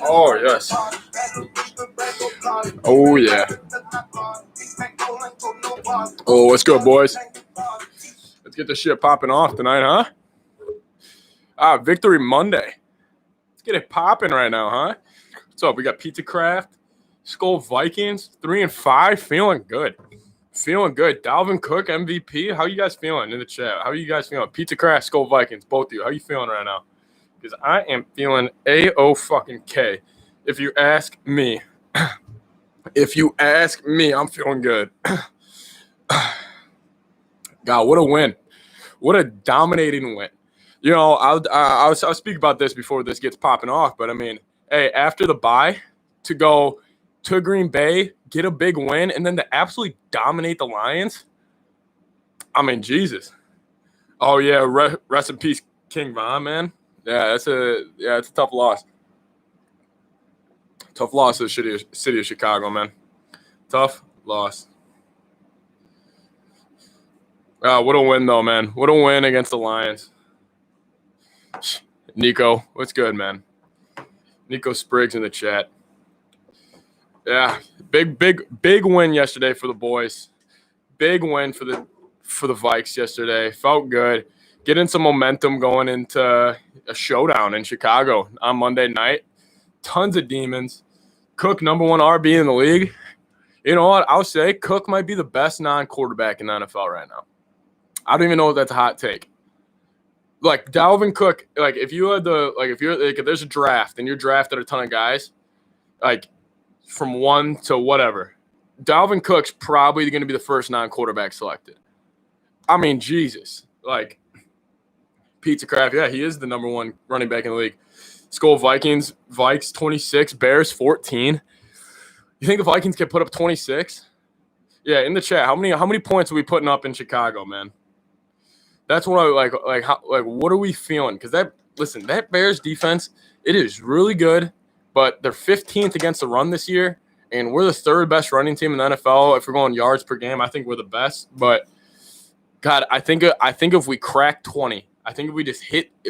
Oh, yes. Oh, yeah. Oh, what's good, boys? Let's get this shit popping off tonight, huh? Victory Monday. Let's get it popping right now, huh? What's up? We got Pizza Craft, Skull Vikings, 3-5. Feeling good. Feeling good. Dalvin Cook, MVP. How you guys feeling in the chat? How are you guys feeling? Pizza Craft, Skull Vikings, both of you. How you feeling right now? Because I am feeling A-O-fucking-K. If you ask me, I'm feeling good. God, what a win. What a dominating win. You know, I'll speak about this before this gets popping off, but I mean, hey, after the bye, to go to Green Bay, get a big win, and then to absolutely dominate the Lions, I mean, Jesus. Oh, yeah, rest in peace, King Von, man. Yeah, it's a tough loss. Tough loss to the city of Chicago, man. Tough loss. What a win, though, man. What a win against the Lions. Nico, what's good, man? Nico Spriggs in the chat. Yeah, big win yesterday for the boys. Big win for the Vikes yesterday. Felt good. Getting some momentum going into a showdown in Chicago on Monday night. Tons of demons. Cook, number 1 RB in the league. You know what? I'll say Cook might be the best non-quarterback in the NFL right now. I don't even know if that's a hot take. Like Dalvin Cook, like if there's a draft and you're drafted a ton of guys, like from 1 to whatever, Dalvin Cook's probably going to be the first non-quarterback selected. I mean, Jesus. Like, Pizza Craft, yeah, he is the number 1 running back in the league. Skull Vikings, Vikes 26, Bears 14. You think the Vikings can put up 26? Yeah, in the chat, how many points are we putting up in Chicago, man? That's what I like. What are we feeling? Because that Bears defense, it is really good, but they're 15th against the run this year, and we're the 3rd best running team in the NFL. If we're going yards per game, I think we're the best. But God, I think if we crack 20, I think if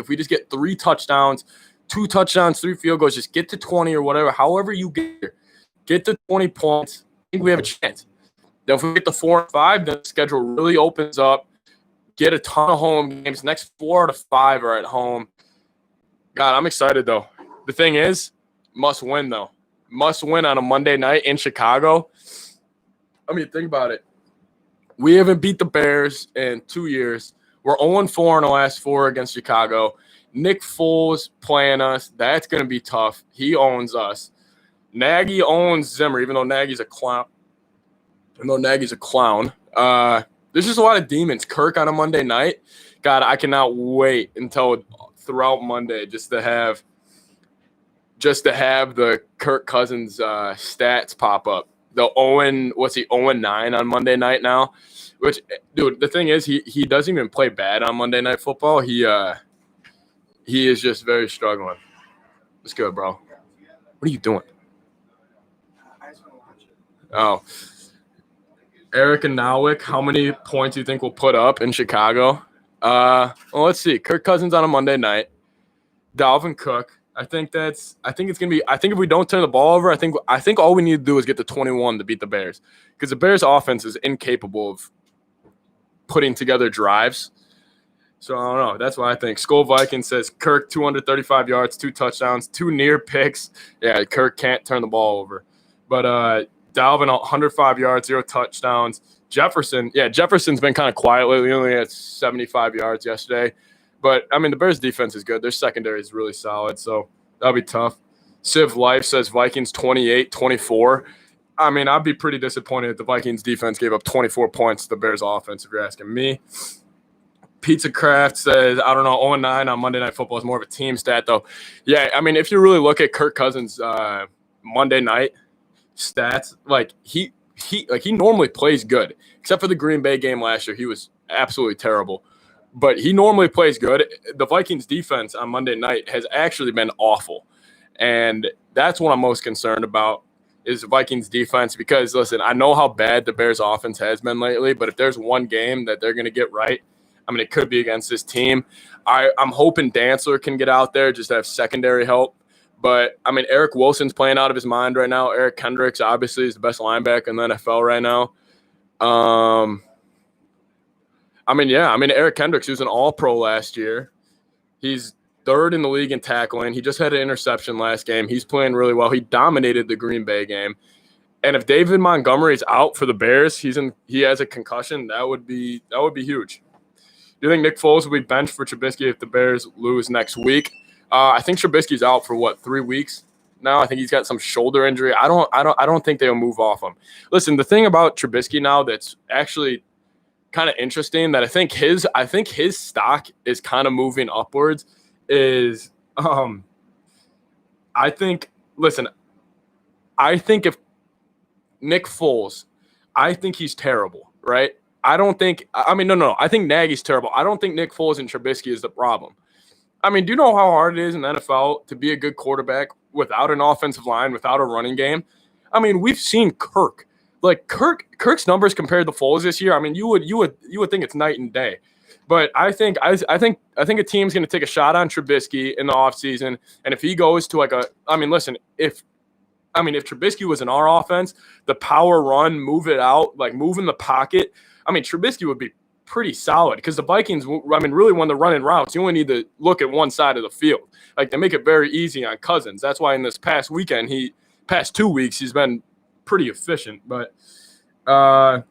we just get 3 touchdowns, 2 touchdowns, 3 field goals, just get to 20 or whatever, however you get to 20 points, I think we have a chance. Then if we get to 4 and 5, then the schedule really opens up. Get a ton of home games. Next 4 out of 5 are at home. God, I'm excited, though. The thing is, must win, though. Must win on a Monday night in Chicago. I mean, think about it. We haven't beat the Bears in 2 years. We're 0-4 in the last 4 against Chicago. Nick Foles playing us. That's going to be tough. He owns us. Nagy owns Zimmer, even though Nagy's a clown. There's just a lot of demons. Kirk on a Monday night. God, I cannot wait until throughout Monday just to have the Kirk Cousins stats pop up. The 0-9 on Monday night now? Which, dude, the thing is, he doesn't even play bad on Monday Night Football. He is just very struggling. What's good, bro? What are you doing? Oh. Eric and Nowick, how many points do you think we'll put up in Chicago? Well, let's see. Kirk Cousins on a Monday night. Dalvin Cook. I think it's gonna be. I think if we don't turn the ball over, I think all we need to do is get to 21 to beat the Bears, because the Bears' offense is incapable of putting together drives. So I don't know. That's what I think. Skull Viking says Kirk 235 yards, 2 touchdowns, 2 near picks. Yeah, Kirk can't turn the ball over, but Dalvin 105 yards, 0 touchdowns. Jefferson's been kind of quiet lately. He only had 75 yards yesterday. But, I mean, the Bears' defense is good. Their secondary is really solid, so that'll be tough. Civ Life says Vikings 28-24. I mean, I'd be pretty disappointed if the Vikings defense gave up 24 points to the Bears' offense, if you're asking me. Pizza Craft says, I don't know, 0-9 on Monday Night Football is more of a team stat, though. Yeah, I mean, if you really look at Kirk Cousins' Monday night stats, like he normally plays good, except for the Green Bay game last year. He was absolutely terrible, but he normally plays good. The Vikings defense on Monday night has actually been awful, and that's what I'm most concerned about is the Vikings defense, because listen, I know how bad the Bears offense has been lately, but if there's one game that they're going to get right, I mean, it could be against this team. I'm hoping Dantzler can get out there just to have secondary help. But, I mean, Eric Wilson's playing out of his mind right now. Eric Kendricks, obviously, is the best linebacker in the NFL right now. Eric Kendricks, who's an all-pro last year. He's third in the league in tackling. He just had an interception last game. He's playing really well. He dominated the Green Bay game. And if David Montgomery is out for the Bears, he has a concussion, that would be huge. Do you think Nick Foles will be benched for Trubisky if the Bears lose next week? I think Trubisky's out for 3 weeks now. I think he's got some shoulder injury. I don't think they'll move off him. Listen, the thing about Trubisky now that's actually kind of interesting, that I think his stock is kind of moving upwards, is I think if Nick Foles, I think he's terrible, right? I think Nagy's terrible. I don't think Nick Foles and Trubisky is the problem. I mean, do you know how hard it is in the NFL to be a good quarterback without an offensive line, without a running game? I mean, we've seen Kirk. Like Kirk's numbers compared to Foles this year, I mean, you would think it's night and day. But I think a team's going to take a shot on Trubisky in the offseason, and if he goes to if Trubisky was in our offense, the power run, move it out, like move in the pocket, I mean, Trubisky would be pretty solid, because the Vikings, really when they're running routes, you only need to look at one side of the field. Like, they make it very easy on Cousins. That's why in this past 2 weeks, he's been pretty efficient. But here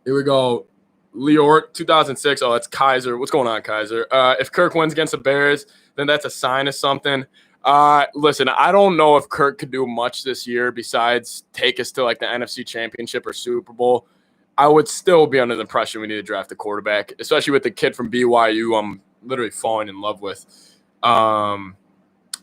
we go. Leort, 2006. Oh, that's Kaiser. What's going on, Kaiser? If Kirk wins against the Bears, then that's a sign of something. Listen, I don't know if Kirk could do much this year besides take us to like the NFC Championship or Super Bowl. I would still be under the impression we need to draft a quarterback, especially with the kid from BYU I'm literally falling in love with. I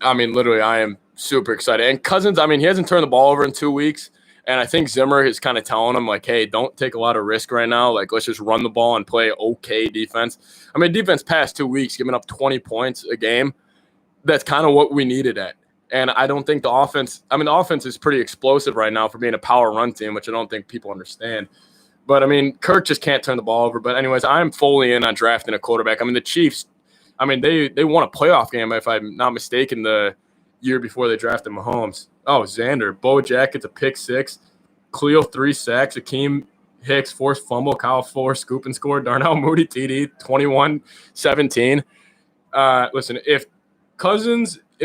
am super excited. And Cousins, he hasn't turned the ball over in 2 weeks. And I think Zimmer is kind of telling him, like, hey, don't take a lot of risk right now. Like, let's just run the ball and play okay defense. Defense past 2 weeks, giving up 20 points a game. That's kind of what we needed at. And I don't think the offense is pretty explosive right now for being a power run team, which I don't think people understand. But, Kirk just can't turn the ball over. But anyways, I'm fully in on drafting a quarterback. The Chiefs, they won a playoff game, if I'm not mistaken, the year before they drafted Mahomes. Oh, Xander. Bo Jack gets a pick 6. Cleo 3 sacks. Akeem Hicks forced fumble. Kyle Fuller scoop and score. Darnell Mooney TD 21-17. Listen, if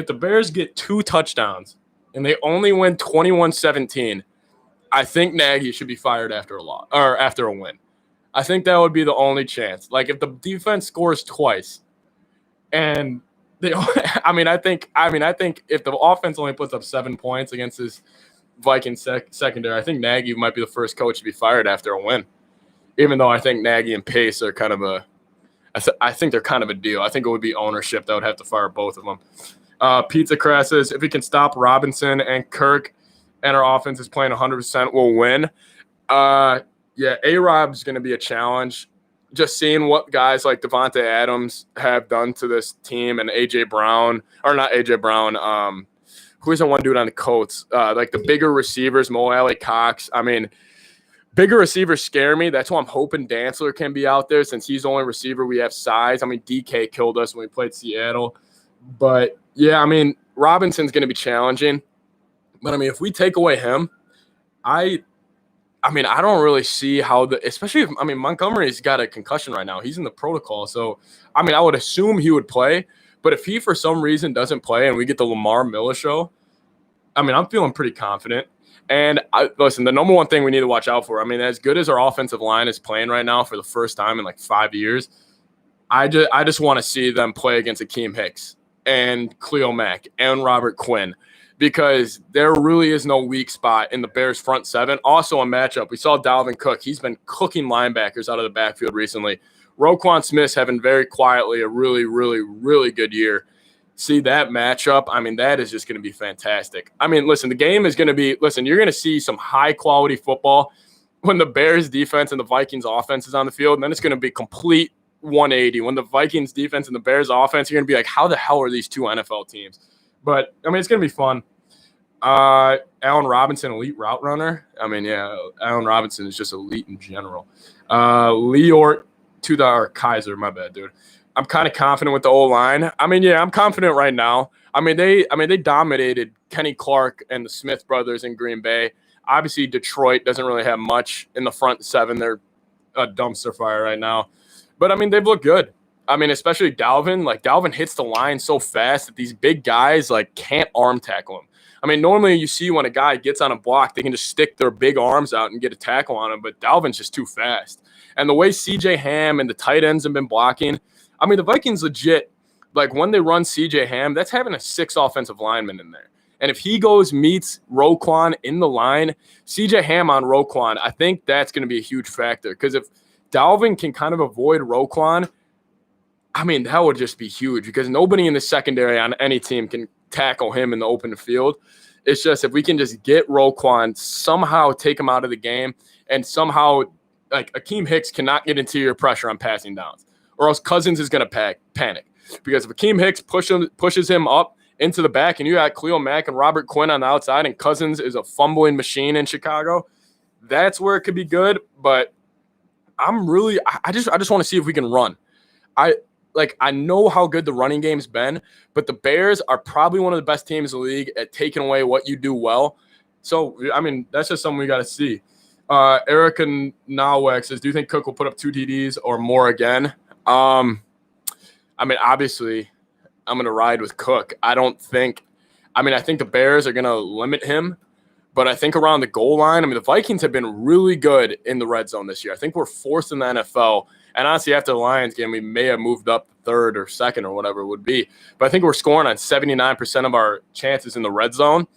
the Bears get 2 touchdowns and they only win 21-17, I think Nagy should be fired after a win. I think that would be the only chance. Like, if the defense scores twice, and I think if the offense only puts up 7 points against this Vikings secondary, I think Nagy might be the first coach to be fired after a win. Even though I think Nagy and Pace are kind of I think they're kind of a deal. I think it would be ownership that would have to fire both of them. Pizza Crass says, if we can stop Robinson and Kirk and our offense is playing 100%, we'll win. A-Rob's going to be a challenge. Just seeing what guys like Devontae Adams have done to this team, and who is the one dude on the Colts? Like the bigger receivers, Mo Alley Cox. Bigger receivers scare me. That's why I'm hoping Dantzler can be out there, since he's the only receiver we have size. DK killed us when we played Seattle. But, yeah, Robinson's going to be challenging. But, if we take away him, I don't really see how especially if, Montgomery's got a concussion right now. He's in the protocol. So, I would assume he would play. But if he, for some reason, doesn't play and we get the Lamar Miller show, I'm feeling pretty confident. And, listen, the number one thing we need to watch out for, as good as our offensive line is playing right now for the first time in, 5 years, I just want to see them play against Akeem Hicks and Cleo Mack and Robert Quinn, because there really is no weak spot in the Bears' front seven. Also a matchup, we saw Dalvin Cook. He's been cooking linebackers out of the backfield recently. Roquan Smith's having very quietly a really, really, really good year. see that matchup, I mean, that is just going to be fantastic. I mean, listen, the game is going to be – listen, you're going to see some high-quality football when the Bears defense and the Vikings offense is on the field, and then it's going to be complete 180. When the Vikings defense and the Bears offense, you're going to be like, how the hell are these two NFL teams? But, I mean, it's going to be fun. Allen Robinson, elite route runner. I mean, yeah, Allen Robinson is just elite in general. Leort to the Kaiser, my bad, dude. I'm kind of confident with the O-line. I mean, yeah, I'm confident right now. I mean, they dominated Kenny Clark and the Smith brothers in Green Bay. Obviously, Detroit doesn't really have much in the front seven. They're a dumpster fire right now. But, I mean, they've looked good. I mean, especially Dalvin. Like, Dalvin hits the line so fast that these big guys, like, can't arm tackle him. I mean, normally you see when a guy gets on a block, they can just stick their big arms out and get a tackle on him, but Dalvin's just too fast. And the way C.J. Ham and the tight ends have been blocking, I mean, the Vikings legit, like when they run C.J. Ham, that's having a 6 offensive lineman in there. And if he meets Roquan in the line, C.J. Ham on Roquan, I think that's going to be a huge factor. Because if Dalvin can kind of avoid Roquan, I mean, that would just be huge because nobody in the secondary on any team can tackle him in the open field. It's just if we can just get Roquan, somehow take him out of the game, and somehow like Akeem Hicks cannot get interior pressure on passing downs, or else Cousins is going to panic. Because if Akeem Hicks pushes him up into the back, and you got Khalil Mack and Robert Quinn on the outside, and Cousins is a fumbling machine in Chicago, that's where it could be good. But I just want to see if we can run. I know how good the running game's been, but the Bears are probably one of the best teams in the league at taking away what you do well. So, I mean, that's just something we got to see. Erica Nawek says, do you think Cook will put up 2 TDs or more again? I mean, obviously, I'm going to ride with Cook. I think the Bears are going to limit him, but I think around the goal line, I mean, the Vikings have been really good in the red zone this year. I think we're 4th in the NFL. And honestly, after the Lions game, we may have moved up 3rd or 2nd or whatever it would be. But I think we're scoring on 79% of our chances in the red zone.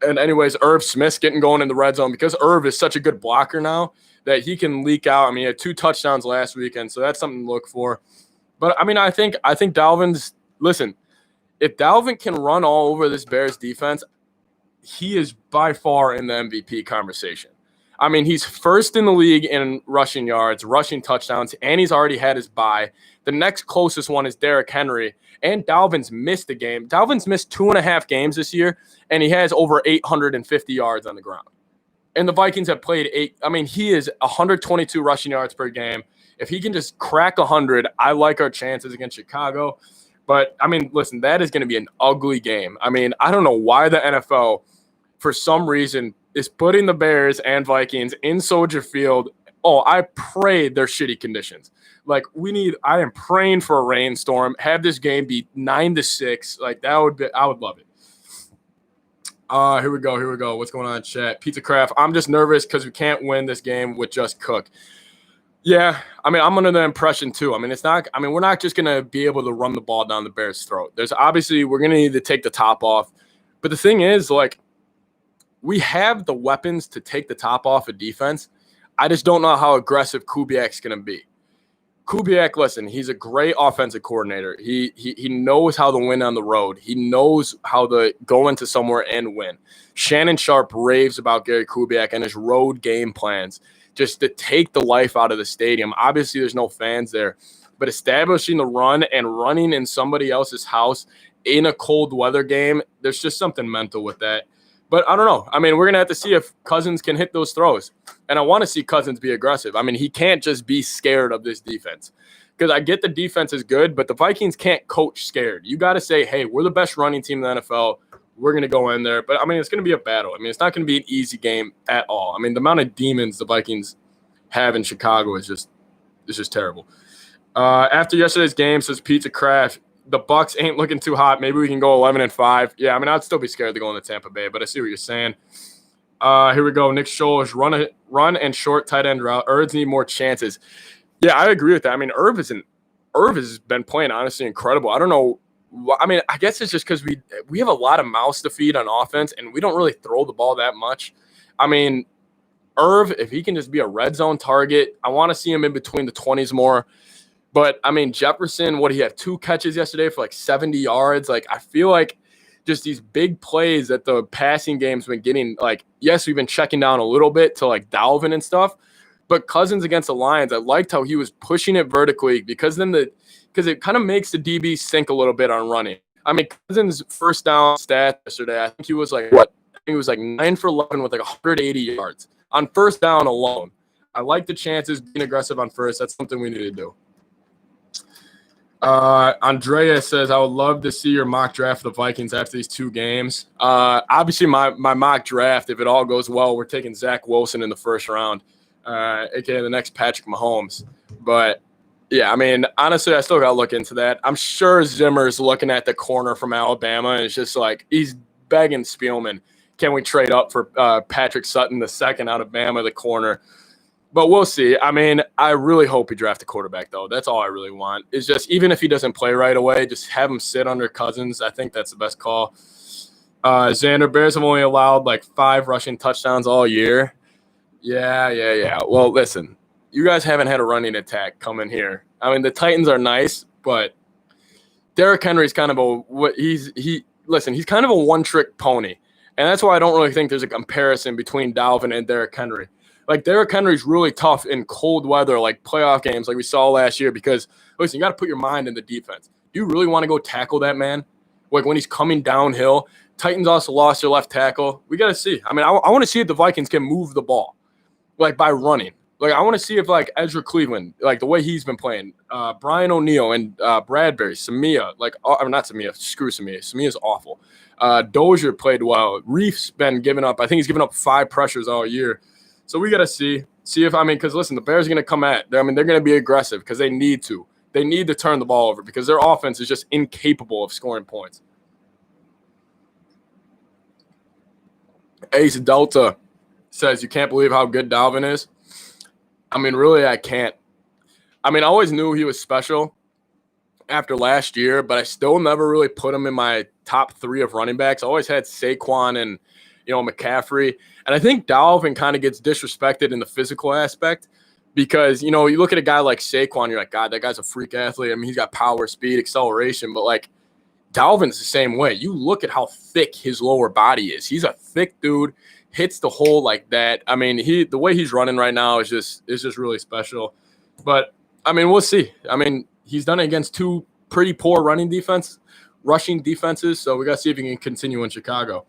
And anyways, Irv Smith's getting going in the red zone because Irv is such a good blocker now that he can leak out. I mean, he had 2 touchdowns last weekend, so that's something to look for. But, I mean, I think Dalvin's – listen, if Dalvin can run all over this Bears defense, he is by far in the MVP conversation. I mean, he's 1st in the league in rushing yards, rushing touchdowns, and he's already had his bye. The next closest one is Derrick Henry, and Dalvin's missed a game. Dalvin's missed 2.5 games this year, and he has over 850 yards on the ground. And the Vikings have played 8. I mean, he is 122 rushing yards per game. If he can just crack 100, I like our chances against Chicago. But, I mean, listen, that is going to be an ugly game. I mean, I don't know why the NFL, for some reason, is putting the Bears and Vikings in Soldier Field. Oh, I pray they're shitty conditions. Like, I am praying for a rainstorm. Have this game be 9-6. Like, I would love it. Here we go. What's going on, chat? Pizza Craft. I'm just nervous because we can't win this game with just Cook. Yeah, I mean, I'm under the impression too. I mean, we're not just gonna be able to run the ball down the Bears' throat. We're gonna need to take the top off. But the thing is, like, we have the weapons to take the top off of defense. I just don't know how aggressive Kubiak's going to be. Kubiak, listen, he's a great offensive coordinator. He knows how to win on the road. He knows how to go into somewhere and win. Shannon Sharp raves about Gary Kubiak and his road game plans just to take the life out of the stadium. Obviously, there's no fans there. But establishing the run and running in somebody else's house in a cold weather game, there's just something mental with that. But I don't know. I mean, we're going to have to see if Cousins can hit those throws. And I want to see Cousins be aggressive. I mean, he can't just be scared of this defense. Because I get the defense is good, but the Vikings can't coach scared. You got to say, hey, we're the best running team in the NFL. We're going to go in there. But, I mean, it's going to be a battle. I mean, it's not going to be an easy game at all. I mean, the amount of demons the Vikings have in Chicago is just terrible. After yesterday's game, says Pizza Craft, the Bucks ain't looking too hot. Maybe we can go 11-5. Yeah, I mean, I'd still be scared to go into Tampa Bay, but I see what you're saying. Here we go. Nick Scholes, run and short tight end route. Erds need more chances. Yeah, I agree with that. I mean, Irv has been playing honestly incredible. I don't know. I mean, I guess it's just because we have a lot of mouths to feed on offense, and we don't really throw the ball that much. I mean, Irv, if he can just be a red zone target, I want to see him in between the 20s more. But, I mean, Jefferson, what, he had 2 catches yesterday for like 70 yards. Like, I feel like just these big plays that the passing game's been getting, like, yes, we've been checking down a little bit to like Dalvin and stuff, but Cousins against the Lions, I liked how he was pushing it vertically because it kind of makes the DB sink a little bit on running. I mean, Cousins' first down stat yesterday, I think he was like, what? I think he was like 9 for 11 with like 180 yards on first down alone. I like the chances being aggressive on first. That's something we need to do. Andrea says, I would love to see your mock draft of the Vikings after these 2 games. Obviously, my mock draft, if it all goes well, we're taking Zach Wilson in the first round, aka the next Patrick Mahomes. But, yeah, I mean, honestly, I still got to look into that. I'm sure Zimmer's looking at the corner from Alabama, and it's just like he's begging Spielman, can we trade up for Patrick Sutton, the second out of Bama, the corner? But we'll see. I mean, I really hope he drafts a quarterback, though. That's all I really want. It's just, even if he doesn't play right away, just have him sit under Cousins. I think that's the best call. Xander, Bears have only allowed like 5 rushing touchdowns all year. Yeah. Well, listen, you guys haven't had a running attack come in here. I mean, the Titans are nice, but Derrick Henry's kind of he's kind of a one-trick pony. And that's why I don't really think there's a comparison between Dalvin and Derrick Henry. Like, Derrick Henry's really tough in cold weather, like playoff games like we saw last year because, listen, you got to put your mind in the defense. Do you really want to go tackle that man? Like, when he's coming downhill? Titans also lost their left tackle. We got to see. I mean, I want to see if the Vikings can move the ball, like, by running. Like, I want to see if, like, Ezra Cleveland, like, the way he's been playing, Brian O'Neill and Bradbury, Samia, like, not Samia, screw Samia. Samia's awful. Dozier played well. Reef's been giving up. I think he's given up 5 pressures all year. So we got to see if, I mean, because listen, the Bears are going to come at. I mean, they're going to be aggressive because they need to. They need to turn the ball over because their offense is just incapable of scoring points. Ace Delta says, you can't believe how good Dalvin is. I mean, really, I can't. I mean, I always knew he was special after last year, but I still never really put him in my top 3 of running backs. I always had Saquon and, McCaffrey. And I think Dalvin kind of gets disrespected in the physical aspect because, you look at a guy like Saquon, you're like, God, that guy's a freak athlete. I mean, he's got power, speed, acceleration. But, like, Dalvin's the same way. You look at how thick his lower body is. He's a thick dude, hits the hole like that. I mean, the way he's running right now is just really special. But, I mean, we'll see. I mean, he's done it against 2 pretty poor rushing defenses. So we got to see if he can continue in Chicago.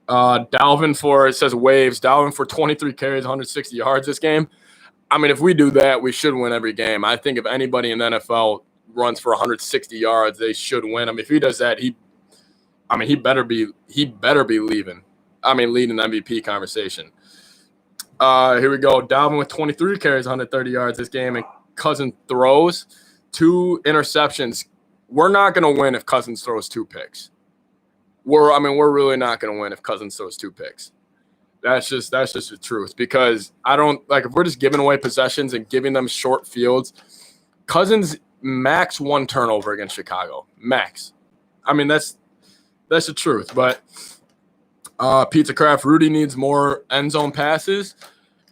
It says Waves. Dalvin for 23 carries, 160 yards this game. I mean, if we do that, we should win every game. I think if anybody in the NFL runs for 160 yards, they should win. I mean, if he does that, he better be leaving. I mean, leading the MVP conversation. Here we go. Dalvin with 23 carries, 130 yards this game, and Cousins throws 2 interceptions. We're not going to win if Cousins throws 2 picks. We're really not going to win if Cousins throws 2 picks. That's just the truth because I don't like if we're just giving away possessions and giving them short fields. Cousins max 1 turnover against Chicago. Max. I mean, that's the truth. But Pizza Craft, Rudy needs more end zone passes.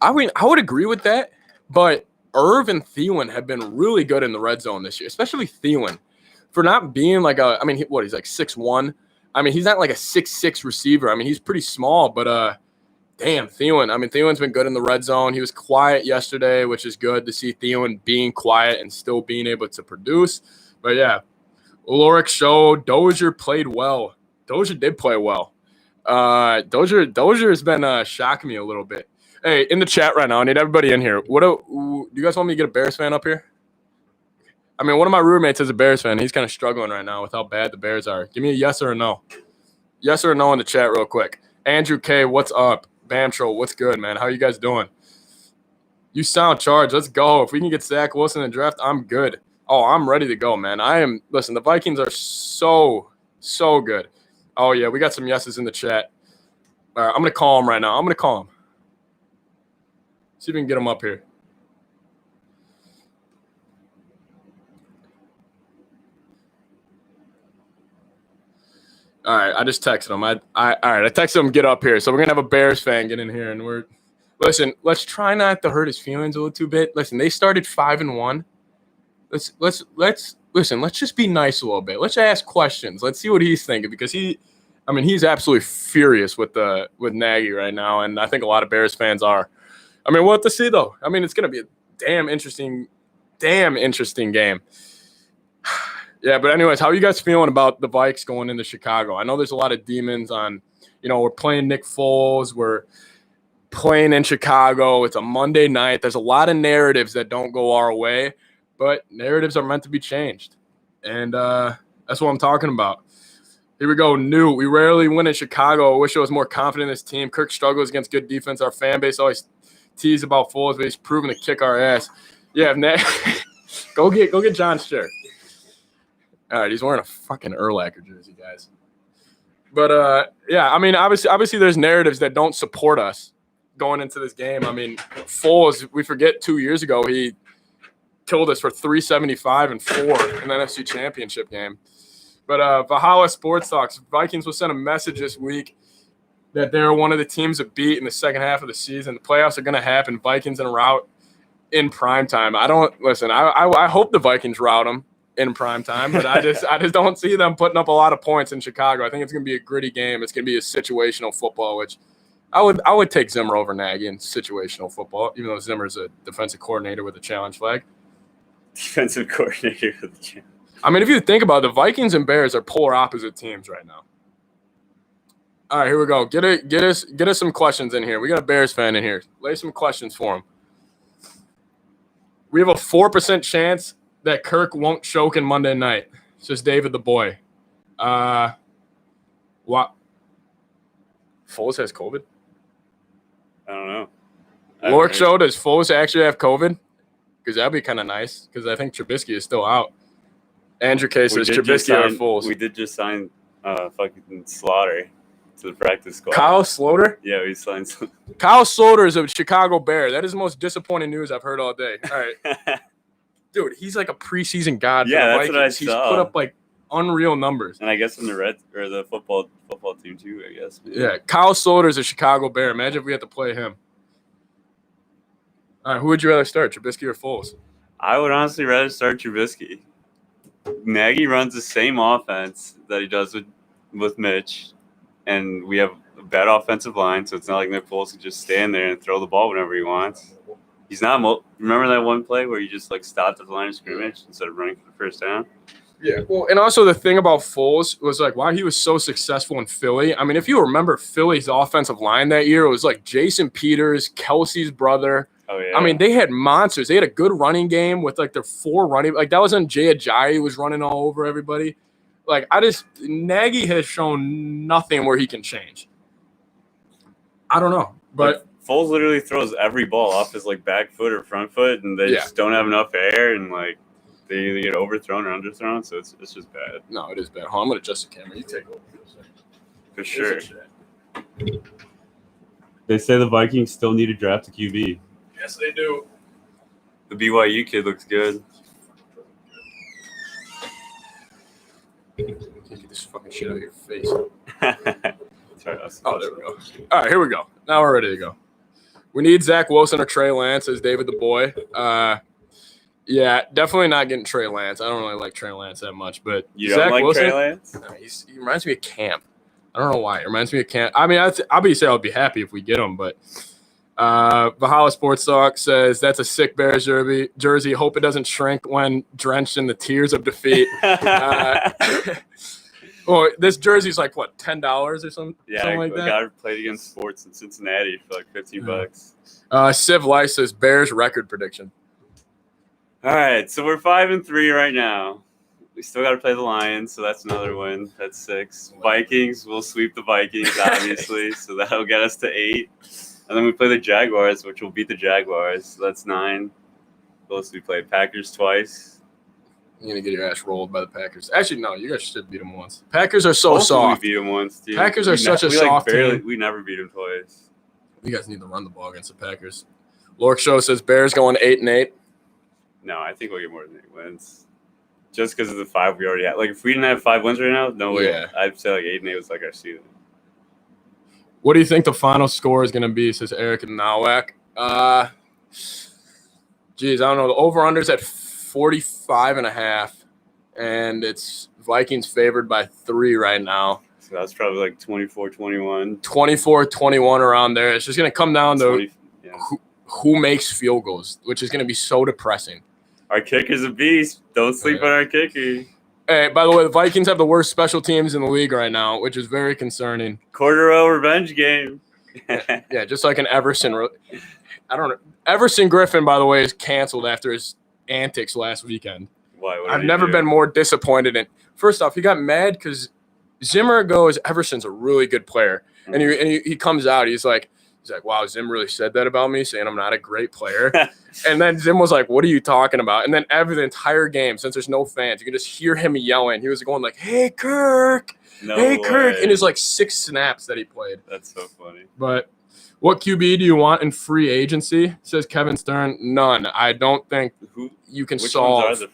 I mean, I would agree with that. But Irv and Thielen have been really good in the red zone this year, especially Thielen. For not being like he's like 6'1". I mean, he's not like a 6'6" receiver. I mean, he's pretty small, but damn, Thielen. I mean, Thielen's been good in the red zone. He was quiet yesterday, which is good to see Thielen being quiet and still being able to produce. But, yeah, Ulrich showed Dozier played well. Dozier did play well. Dozier has been shocking me a little bit. Hey, in the chat right now, I need everybody in here. Do you guys want me to get a Bears fan up here? I mean, one of my roommates is a Bears fan. He's kind of struggling right now with how bad the Bears are. Give me a yes or a no. Yes or no in the chat real quick. Andrew K, what's up? Bamtro, what's good, man? How you guys doing? You sound charged. Let's go. If we can get Zach Wilson in the draft, I'm good. Oh, I'm ready to go, man. Listen, the Vikings are so good. Oh, yeah, we got some yeses in the chat. All right, I'm going to call him right now. I'm going to call him. See if we can get him up here. All right, I just texted him. I texted him, get up here. So we're going to have a Bears fan get in here. And listen, let's try not to hurt his feelings a little too bit. Listen, they started 5-1. let's listen. Let's just be nice a little bit. Let's ask questions. Let's see what he's thinking because he's absolutely furious with Nagy right now, and I think a lot of Bears fans are. I mean, we'll have to see though. I mean, it's going to be a damn interesting game. Yeah, but anyways, how are you guys feeling about the Vikes going into Chicago? I know there's a lot of demons on. We're playing Nick Foles. We're playing in Chicago. It's a Monday night. There's a lot of narratives that don't go our way, but narratives are meant to be changed. And that's what I'm talking about. Here we go. New. We rarely win in Chicago. I wish I was more confident in this team. Kirk struggles against good defense. Our fan base always tease about Foles, but he's proven to kick our ass. Yeah, go get John's shirt. All right, he's wearing a fucking Urlacher jersey, guys. But, yeah, I mean, obviously there's narratives that don't support us going into this game. I mean, Foles, we forget 2 years ago, he killed us for 375 and 4 in the NFC Championship game. But Valhalla Sports Talks, Vikings will send a message this week that they're one of the teams to beat in the second half of the season. The playoffs are going to happen. Vikings en route in primetime. I hope the Vikings route them in prime time, but I just don't see them putting up a lot of points in Chicago. I think it's going to be a gritty game. It's going to be a situational football, which I would take Zimmer over Nagy in situational football, even though Zimmer's a defensive coordinator with a challenge flag. Defensive coordinator with a challenge. I mean, if you think about it, the Vikings and Bears are polar opposite teams right now. All right, here we go. Get us some questions in here. We got a Bears fan in here. Lay some questions for him. We have a 4% chance that Kirk won't choke in Monday night. It's just David the boy. What? Foles has COVID? I don't know. Lork Show, does Foles actually have COVID? Because that'd be kind of nice. Because I think Trubisky is still out. Andrew K says Trubisky or Foles. We did just sign fucking Slaughter to the practice squad. Kyle Sloter? Yeah, we signed. Kyle Sloter is a Chicago Bear. That is the most disappointing news I've heard all day. All right. Dude, he's like a preseason god. Yeah, for the that's Vikings. what I saw. He's put up like unreal numbers. And I guess in the football team too, I guess. Yeah, Kyle Sloter is a Chicago Bear. Imagine if we had to play him. All right, who would you rather start, Trubisky or Foles? I would honestly rather start Trubisky. Nagy runs the same offense that he does with Mitch, and we have a bad offensive line, so it's not like Nick Foles can just stand there and throw the ball whenever he wants. He's not. Remember that one play where he just stopped at the line of scrimmage instead of running for the first down? Yeah. Well, and also the thing about Foles was why he was so successful in Philly. I mean, if you remember Philly's offensive line that year, it was Jason Peters, Kelsey's brother. Oh yeah. I mean, they had monsters. They had a good running game with their 4 running. That was when Jay Ajayi was running all over everybody. Nagy has shown nothing where he can change. I don't know, but. Foles literally throws every ball off his back foot or front foot, and they just don't have enough air, and they either get overthrown or underthrown. So it's just bad. No, it is bad. Hold on, I'm gonna adjust the camera. You take over for sure. They say the Vikings still need to draft a QB. Yes, they do. The BYU kid looks good. Can't get this fucking shit out of your face. Sorry, oh, there we go. All right, here we go. Now we're ready to go. We need Zach Wilson or Trey Lance, says David the boy. Yeah, definitely not getting Trey Lance. I don't really like Trey Lance that much, but you don't like Wilson, Trey Lance? No, he reminds me of Camp. I don't know why. It reminds me of Camp. I mean, obviously I'll be happy if we get him, but Valhalla Sports Talk says that's a sick Bears jersey. Hope it doesn't shrink when drenched in the tears of defeat. Well, this jersey's $10 or something? Yeah, something like that. Yeah, guy played against sports in Cincinnati for $15. Civ Lice says Bears record prediction. All right, so we're 5-3 right now. We still got to play the Lions, so that's another win. That's 6. Vikings, we'll sweep the Vikings, obviously, so that'll get us to 8. And then we play the Jaguars, which will beat the Jaguars, so that's 9. What else we play? Packers twice. You're going to get your ass rolled by the Packers. Actually, no, you guys should beat them once. Packers are so soft. We beat them once, dude. Packers are such a soft team. We never beat them twice. You guys need to run the ball against the Packers. Lork Show says Bears going 8-8. No, I think we'll get more than 8 wins. Just because of the 5 we already had. If we didn't have 5 wins right now, no way. Yeah. I'd say 8-8 was our season. What do you think the final score is going to be, says Eric and Nowak? Geez, I don't know. The over-under's at 45.5, and it's Vikings favored by 3 right now. So that's probably like 24-21. 24-21 around there. It's just going to come down to 20, yeah. who makes field goals, which is going to be so depressing. Our kicker's a beast. Don't sleep on our kicker. Hey, by the way, the Vikings have the worst special teams in the league right now, which is very concerning. Corduroy revenge game. Yeah, just like an Everson. I don't know. Everson Griffin, by the way, is canceled after his antics last weekend. Why? I've never been more disappointed in. First off, he got mad because Zimmer goes, Everson's a really good player. Mm-hmm. And he comes out, he's like, wow, Zim really said that about me, saying I'm not a great player. And then Zim was like, what are you talking about? And then the entire game, since there's no fans, you can just hear him yelling. He was going like, hey, Kirk. No hey, way. Kirk. In his like 6 snaps that he played. That's so funny. But what QB do you want in free agency? Says Kevin Stern. None. I don't think you can solve. Ones are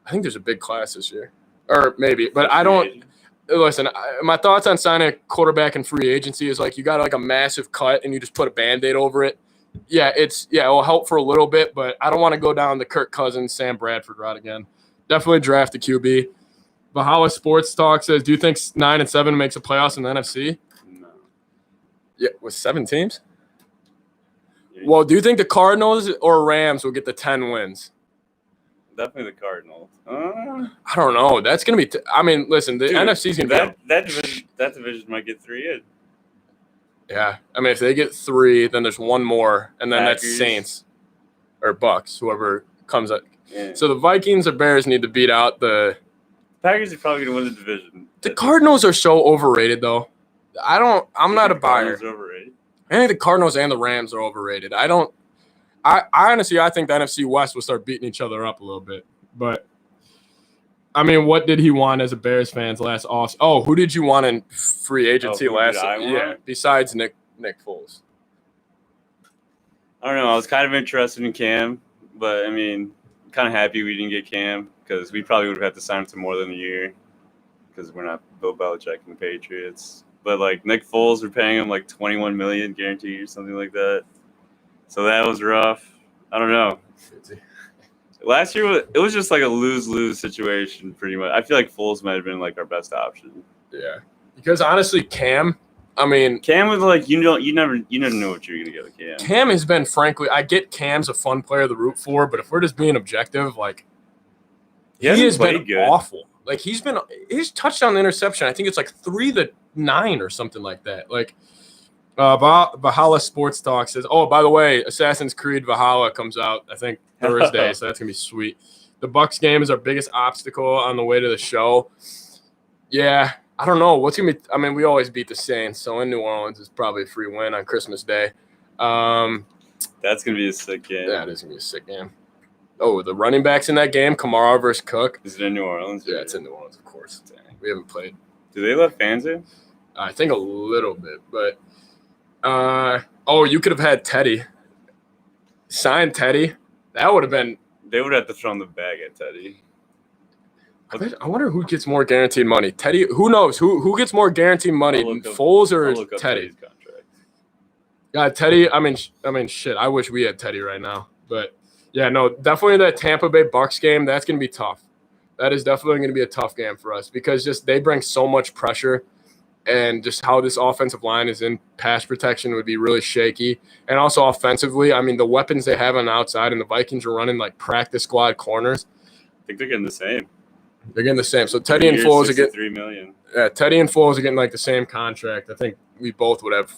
I think there's a big class this year. Or maybe. But I don't. Listen, my thoughts on signing a quarterback in free agency is like you got like a massive cut and you just put a Band-Aid over it. Yeah, it'll help for a little bit, but I don't want to go down the Kirk Cousins, Sam Bradford route again. Definitely draft a QB. Valhalla Sports Talk says, do you think 9-7 makes a playoffs in the NFC? No. Yeah, with 7 teams? Yeah. Well, do you think the Cardinals or Rams will get the 10 wins? Definitely the Cardinals. I don't know. That's going to be listen, the NFC's going to be that division might get 3 in. Yeah. I mean, if they get 3, then there's one more, and then Packers. that's Saints or Bucks, whoever comes up. Yeah. So the Vikings or Bears need to beat out the Packers are probably going to win the division. The Cardinals are so overrated, though. I'm not a buyer. Overrated. I think the Cardinals and the Rams are overrated. I honestly, I think the NFC West will start beating each other up a little bit. But, I mean, what did he want as a Bears fans last off? Oh, who did you want in free agency last? Yeah, besides Nick Foles. I don't know. I was kind of interested in Cam, but, I mean, kind of happy we didn't get Cam because we probably would have had to sign him to more than a year because we're not Bill Belichick and the Patriots. But, like, Nick Foles, we're paying him, like, $21 million guaranteed or something like that. So that was rough. I don't know. Last year, it was just like a lose-lose situation, pretty much. I feel like Foles might have been like our best option. Yeah, because honestly, Cam was like you never know what you're gonna get with Cam. Cam has been, frankly, I get Cam's a fun player to root for, but if we're just being objective, like he has been awful. Like his touchdown to interception, I think it's like 3-9 or something like that. Like. Valhalla Sports Talk says, oh, by the way, Assassin's Creed Valhalla comes out, I think, Thursday, so that's going to be sweet. The Bucks game is our biggest obstacle on the way to the show. Yeah, I don't know. What's going to be – I mean, we always beat the Saints, so in New Orleans, it's probably a free win on Christmas Day. That's going to be a sick game. That is going to be a sick game. Oh, the running backs in that game, Kamara versus Cook. Is it in New Orleans? Yeah, it's in New Orleans, of course. Dang, we haven't played. Do they let fans in? I think a little bit, but – you could have had Teddy. Signed Teddy. That would have been. They would have to throw in the bag at Teddy. I wonder who gets more guaranteed money. Teddy. Who knows? Who gets more guaranteed money? Foles or Teddy? Yeah, Teddy. I mean, shit. I wish we had Teddy right now. But yeah, no, definitely that Tampa Bay Bucks game. That's gonna be tough. That is definitely gonna be a tough game for us because just they bring so much pressure. And just how this offensive line is in pass protection would be really shaky. And also offensively, I mean, the weapons they have on the outside, and the Vikings are running like practice squad corners. I think they're getting the same. They're getting the same. So Teddy and Foles are getting $3 million. Yeah, Teddy and Foles are getting like the same contract. I think we both would have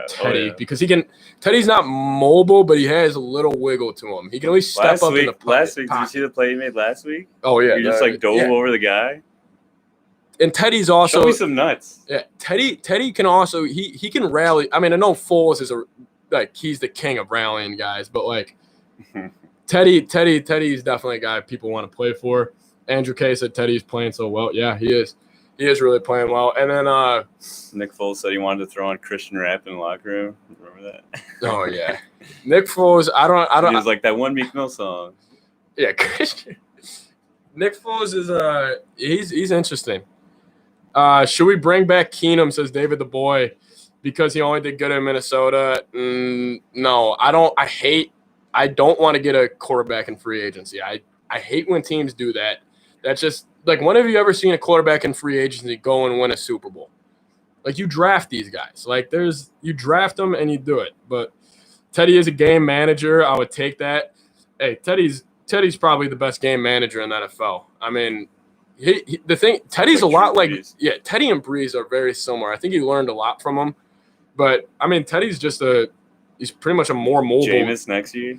Teddy because Teddy's not mobile, but he has a little wiggle to him. He can at least step up in the pocket. Last week, did you see the play he made last week? Oh, yeah. You just like dove over the guy. And Teddy's also show me some nuts. Yeah, Teddy can also he can rally. I mean, I know Foles is he's the king of rallying guys, but like Teddy's definitely a guy people want to play for. Andrew K said Teddy's playing so well. Yeah, he is. He is really playing well. And then Nick Foles said he wanted to throw on Christian rap in the locker room. Remember that? Oh yeah, Nick Foles. I don't. It was like that one Meek Mill song. Yeah, Christian. Nick Foles is he's interesting. Should we bring back Keenum, says David the Boy, because he only did good in Minnesota? No, I don't. I don't want to get a quarterback in free agency. I hate when teams do that. That's just like, when have you ever seen a quarterback in free agency go and win a Super Bowl? Like, you draft these guys. Like, you draft them and you do it. But Teddy is a game manager. I would take that. Hey, Teddy's probably the best game manager in the NFL. I mean, Teddy's a lot like, yeah, Teddy and Breeze are very similar. I think he learned a lot from him. But, I mean, Teddy's he's pretty much a more mobile. Jameis next year?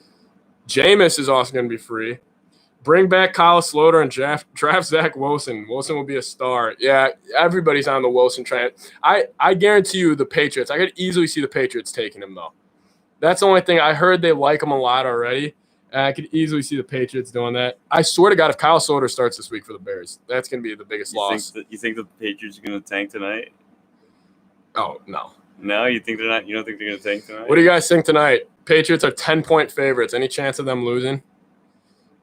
Jameis is also going to be free. Bring back Kyle Sloter and draft Zach Wilson. Wilson will be a star. Yeah, everybody's on the Wilson train. I guarantee you the Patriots. I could easily see the Patriots taking him, though. That's the only thing. I heard they like him a lot already. And I could easily see the Patriots doing that. I swear to God, if Kyle Sloter starts this week for the Bears, that's going to be the biggest loss. You think the Patriots are going to tank tonight? Oh, no. No, you think they're not? You don't think they're going to tank tonight? What do you guys think tonight? Patriots are 10-point favorites. Any chance of them losing?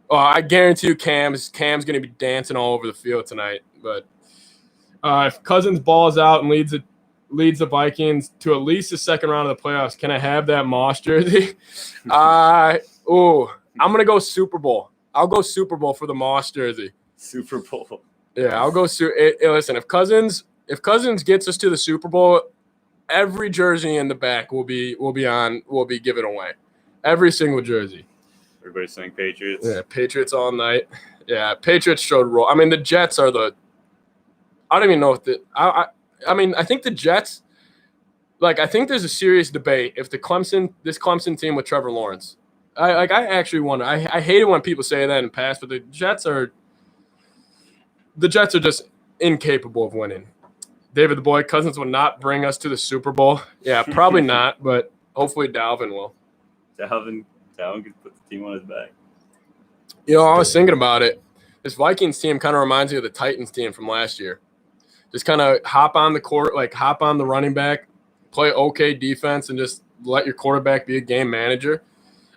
Oh, I guarantee you Cam's going to be dancing all over the field tonight. But if Cousins balls out and leads the Vikings to at least the second round of the playoffs, can I have that Moss jersey? I'm going to go Super Bowl. I'll go Super Bowl for the Moss jersey. Super Bowl. Yeah, I'll go. Listen, if Cousins gets us to the Super Bowl, every jersey in the back will be given away. Every single jersey. Everybody's saying Patriots. Yeah, Patriots all night. Yeah, Patriots showed roll. I mean, the Jets are I don't even know if I mean, I think the Jets, like, I think there's a serious debate if this Clemson team with Trevor Lawrence. I actually wonder. I hate it when people say that in the past, but the Jets are just incapable of winning. David the Boy, Cousins will not bring us to the Super Bowl. Yeah, probably not, but hopefully Dalvin will. Dalvin can put the team on his back. You know, I was thinking about it. This Vikings team kind of reminds me of the Titans team from last year. Just kind of hop on the court, like hop on the running back, play okay defense, and just let your quarterback be a game manager.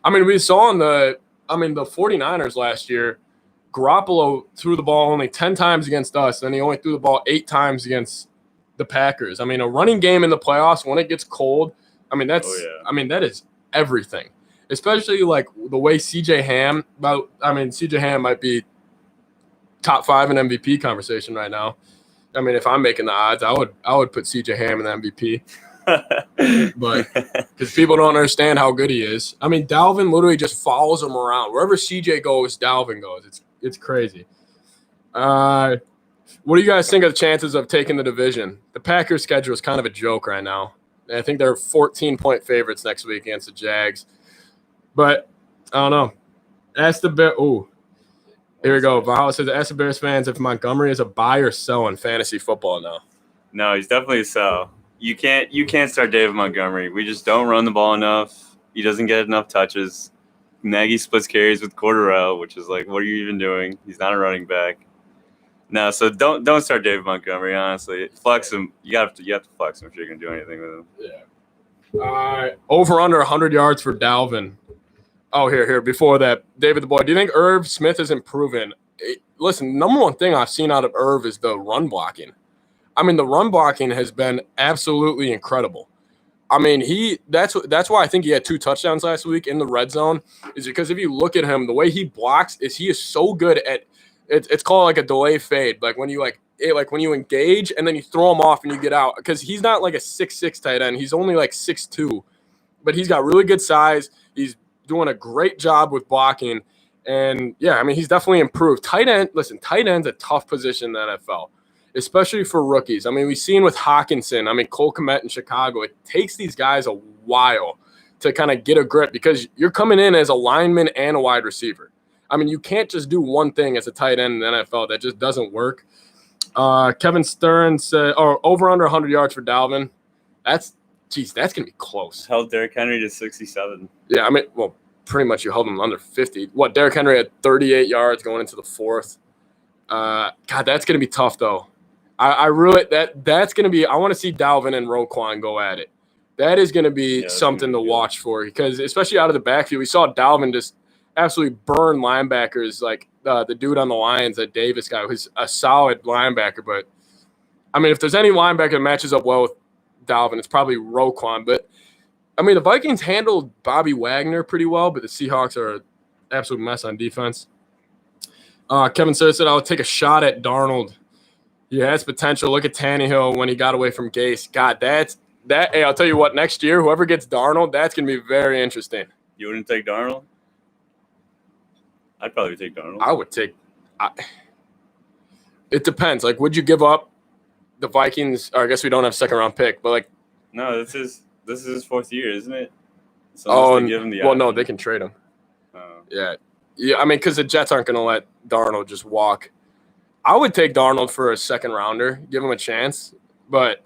I mean, we saw the 49ers last year, Garoppolo threw the ball only 10 times against us, and he only threw the ball 8 times against the Packers. I mean, a running game in the playoffs, when it gets cold, that is everything. Especially like the way CJ Ham might be top 5 in MVP conversation right now. I mean, if I'm making the odds, I would put CJ Ham in the MVP. But because people don't understand how good he is. I mean, Dalvin literally just follows him around. Wherever CJ goes, Dalvin goes. It's crazy. What do you guys think of the chances of taking the division? The Packers' schedule is kind of a joke right now. I think they're 14-point favorites next week against the Jags. But I don't know. Ask the Bears. Oh, here we go. Valhalla says, ask the Bears fans if Montgomery is a buy or sell in fantasy football now. No, he's definitely a sell. You can't start David Montgomery. We just don't run the ball enough. He doesn't get enough touches. Nagy splits carries with Cordero, which is like, what are you even doing? He's not a running back. No, so don't start David Montgomery, honestly. Flex him. You have to flex him if you're gonna do anything with him. Yeah. Over under 100 yards for Dalvin. Oh, here. Before that, David the Boy, do you think Irv Smith is improving? Listen, number one thing I've seen out of Irv is the run blocking. I mean, the run blocking has been absolutely incredible. I mean, that's why I think he had 2 touchdowns last week in the red zone, is because if you look at him, the way he blocks he is so good at it. It's called like a delay fade, like when you when you engage and then you throw him off and you get out, because he's not like a 6'6" tight end. He's only like 6'2", but he's got really good size. He's doing a great job with blocking, and yeah, I mean, he's definitely improved. Tight end's a tough position in the NFL, especially for rookies. I mean, we've seen with Hawkinson. I mean, Cole Kmet in Chicago. It takes these guys a while to kind of get a grip because you're coming in as a lineman and a wide receiver. I mean, you can't just do one thing as a tight end in the NFL. That just doesn't work. Kevin Stern said, over under 100 yards for Dalvin. That's going to be close. Held Derrick Henry to 67. Yeah, I mean, well, pretty much you held him under 50. Derrick Henry had 38 yards going into the 4th. God, that's going to be tough, though. That's going to be – I want to see Dalvin and Roquan go at it. That is going to be something to watch for, because especially out of the backfield, we saw Dalvin just absolutely burn linebackers, like the dude on the Lions, that Davis guy, who's a solid linebacker. But, I mean, if there's any linebacker that matches up well with Dalvin, it's probably Roquan. But, I mean, the Vikings handled Bobby Wagner pretty well, but the Seahawks are an absolute mess on defense. Kevin Sir said I would take a shot at Darnold. He has potential. Look at Tannehill when he got away from Gase. God, that. Hey, I'll tell you what. Next year, whoever gets Darnold, that's gonna be very interesting. You wouldn't take Darnold? I'd probably take Darnold. I would take. It depends. Like, would you give up the Vikings? Or I guess we don't have second round pick, but like. No, this is his fourth year, isn't it? So they give him the option. No, they can trade him. Oh. Yeah. I mean, because the Jets aren't going to let Darnold just walk. I would take Darnold for a second rounder, give him a chance, but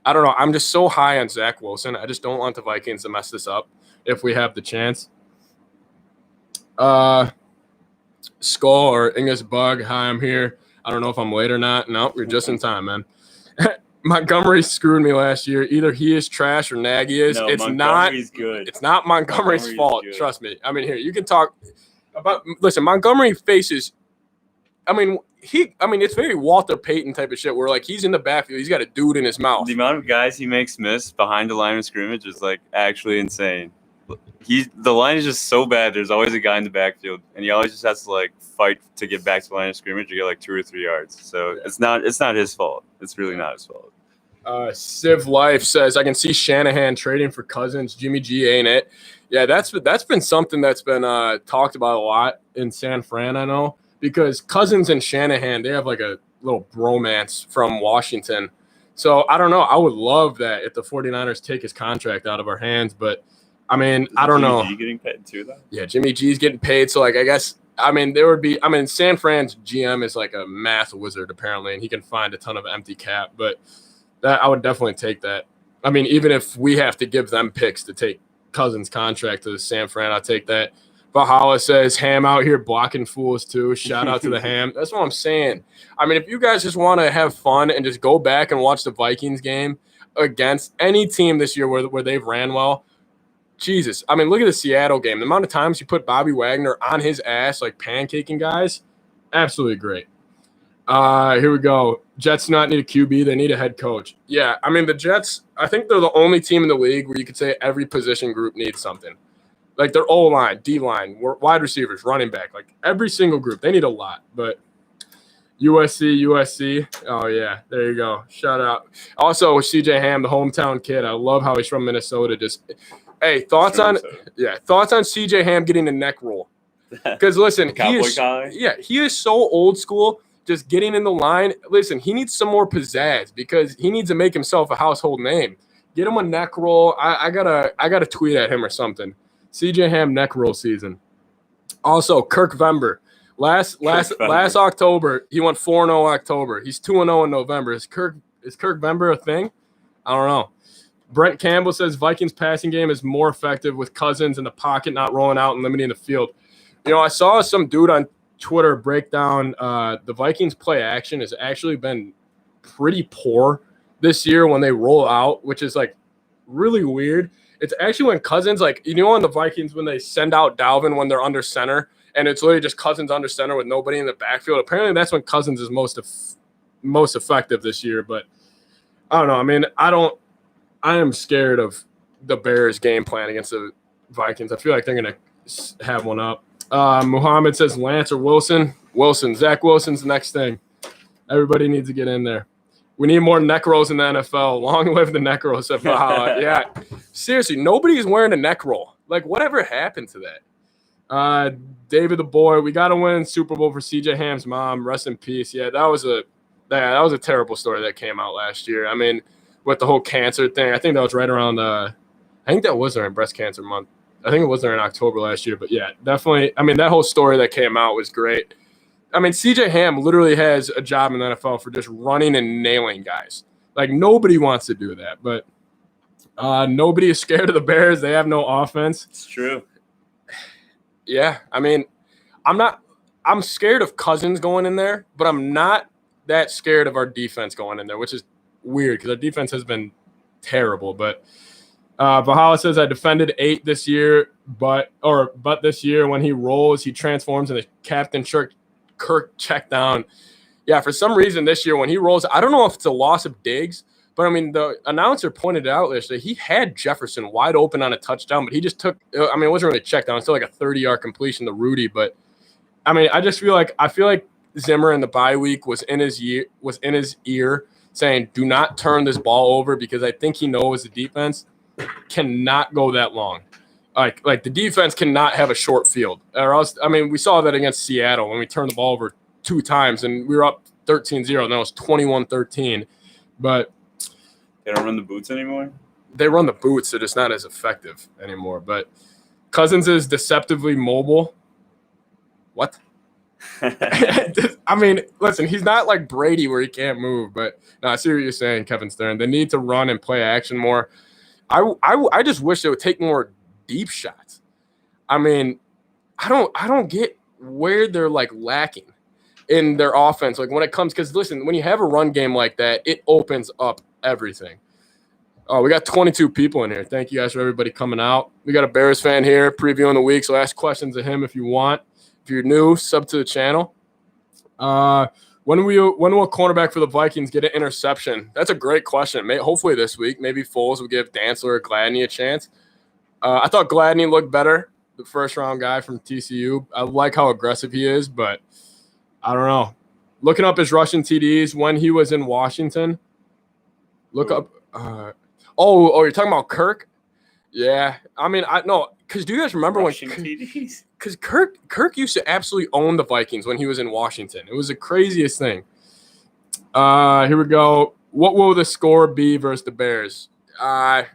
I don't know. I'm just so high on Zach Wilson. I just don't want the Vikings to mess this up if we have the chance. Skull or Ingus Bug, hi, I'm here. I don't know if I'm late or not. No, you're just in time, man. Montgomery screwed me last year. Either he is trash or Nagy is. No, it's Montgomery's good. It's not Montgomery's fault. Good. Trust me. I mean, here you can talk about. Listen, Montgomery faces. I mean, it's very Walter Payton type of shit. Where like he's in the backfield, he's got a dude in his mouth. The amount of guys he makes miss behind the line of scrimmage is like actually insane. The line is just so bad. There's always a guy in the backfield, and he always just has to like fight to get back to the line of scrimmage to get like 2 or 3 yards. So yeah. It's not his fault. It's really not his fault. Civ Life says I can see Shanahan trading for Cousins. Jimmy G ain't it? Yeah, that's been something that's been talked about a lot in San Fran. I know because Cousins and Shanahan, they have like a little bromance from Washington. So I don't know. I would love that if the 49ers take his contract out of our hands, but. I mean, I don't know. Jimmy G getting paid too, though? Yeah, Jimmy G's getting paid. So, like, I guess, I mean, there would be – I mean, San Fran's GM is like a math wizard, apparently, and he can find a ton of empty cap. But that I would definitely take that. I mean, even if we have to give them picks to take Cousins' contract to San Fran, I'll take that. Valhalla says, Ham out here blocking fools, too. Shout out to the Ham. That's what I'm saying. I mean, if you guys just want to have fun and just go back and watch the Vikings game against any team this year where they've ran well – Jesus. I mean, look at the Seattle game. The amount of times you put Bobby Wagner on his ass, like pancaking guys, absolutely great. Here we go. Jets do not need a QB. They need a head coach. Yeah, I mean, the Jets, I think they're the only team in the league where you could say every position group needs something. Like their O-line, D-line, wide receivers, running back, like every single group. They need a lot, but USC. Oh, yeah, there you go. Shout out. Also, CJ Ham, the hometown kid. I love how he's from Minnesota. Hey, thoughts on CJ Ham getting the neck roll? Because listen, he is so old school. Just getting in the line. Listen, he needs some more pizzazz because he needs to make himself a household name. Get him a neck roll. I gotta tweet at him or something. CJ Ham neck roll season. Also, Kirk Vember. Last October, he went 4-0 October. He's 2-0 in November. Is Kirk Vember a thing? I don't know. Brent Campbell says Vikings passing game is more effective with Cousins in the pocket, not rolling out and limiting the field. You know, I saw some dude on Twitter break down the Vikings play action has actually been pretty poor this year when they roll out, which is like really weird. It's actually when Cousins, like, you know, on the Vikings when they send out Dalvin when they're under center and it's literally just Cousins under center with nobody in the backfield. Apparently that's when Cousins is most effective this year. But I don't know. I mean, I am scared of the Bears' game plan against the Vikings. I feel like they're going to have one up. Muhammad says Lance or Wilson. Zach Wilson's the next thing. Everybody needs to get in there. We need more neck rolls in the NFL. Long live the neck rolls. Yeah, seriously, nobody's wearing a neck roll. Like, whatever happened to that? David the boy, we got to win Super Bowl for CJ Ham's mom. Rest in peace. Yeah, that was a terrible story that came out last year. I mean, with the whole cancer thing. I think that was right around I think that was during breast cancer month. I think it was during October last year. But yeah, definitely. I mean, that whole story that came out was great. I mean, CJ Ham literally has a job in the NFL for just running and nailing guys. Like, nobody wants to do that. But nobody is scared of the Bears. They have no offense. It's true. Yeah, I mean, I'm scared of Cousins going in there, but I'm not that scared of our defense going in there, which is weird because our defense has been terrible. But Valhalla says I defended 8 this year, but this year when he rolls, he transforms into Captain Kirk check down. Yeah, for some reason this year when he rolls, I don't know if it's a loss of Diggs, but I mean the announcer pointed out yesterday he had Jefferson wide open on a touchdown, but he just took. I mean, it wasn't really a check down. It's still like a 30-yard completion to Rudy, but I mean, I feel like Zimmer in the bye week was in his ear saying, "Do not turn this ball over," because I think he knows the defense cannot go that long. Like the defense cannot have a short field, or else. I mean, we saw that against Seattle when we turned the ball over 2 times and we were up 13-0, and that was 21-13. But they don't run the boots anymore. They run the boots; they're just not as effective anymore. But Cousins is deceptively mobile. What? I mean, listen, he's not like Brady where he can't move, but no, I see what you're saying, Kevin Stern. They need to run and play action more. I just wish they would take more deep shots. I mean, I don't get where they're like lacking in their offense. Like when it comes, because listen, when you have a run game like that, it opens up everything. Oh, we got 22 people in here. Thank you guys for everybody coming out. We got a Bears fan here previewing the week, so ask questions of him if you want. If you're new, sub to the channel. When will a cornerback for the Vikings get an interception? That's a great question. Hopefully this week. Maybe Foles will give Dantzler or Gladney a chance. I thought Gladney looked better, the first-round guy from TCU. I like how aggressive he is, but I don't know. Looking up his rushing TDs when he was in Washington. Look up. You're talking about Kirk? Yeah. I mean, because do you guys remember rushing TDs? Because Kirk used to absolutely own the Vikings when he was in Washington. It was the craziest thing. Here we go. What will the score be versus the Bears? Off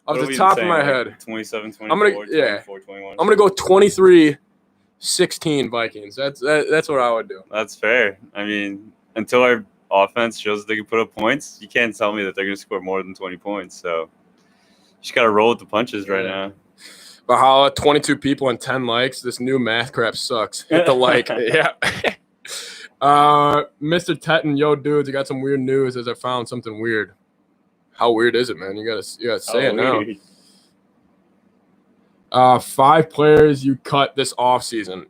the top of my head. 27-24, I'm gonna 24-21. I'm gonna go 23-16 Vikings. That's what I would do. That's fair. I mean, until our offense shows that they can put up points, you can't tell me that they're gonna score more than 20 points. So you just gotta roll with the punches right now. Bahala, 22 people and 10 likes. This new math crap sucks. Hit the like. Yeah. Mr. Tetton, yo, dudes, I got some weird news as I found something weird. How weird is it, man? You gotta say it now. 5 players you cut this offseason.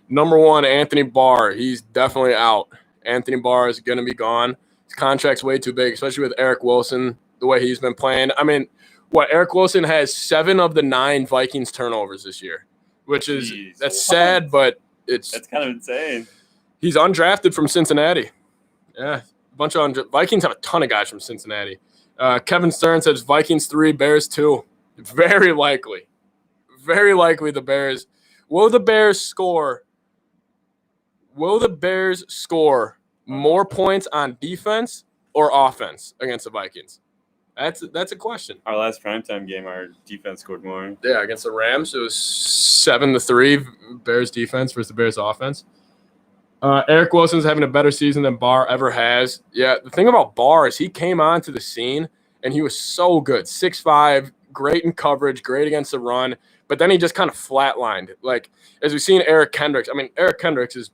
Number 1, Anthony Barr. He's definitely out. Anthony Barr is going to be gone. His contract's way too big, especially with Eric Wilson, the way he's been playing. I mean, Eric Wilson has 7 of the 9 Vikings turnovers this year, which is that's sad, but that's kind of insane. He's undrafted from Cincinnati. Yeah, Vikings have a ton of guys from Cincinnati. Kevin Stern says Vikings 3, Bears 2. Very likely the Bears. Will the Bears score more points on defense or offense against the Vikings? That's a question. Our last primetime game, our defense scored more. Yeah, against the Rams, it was 7-3 Bears defense versus the Bears offense. Eric Wilson's having a better season than Barr ever has. Yeah, the thing about Barr is he came onto the scene and he was so good. 6'5", great in coverage, great against the run, but then he just kind of flatlined. Like, as we've seen Eric Kendricks, Eric Kendricks is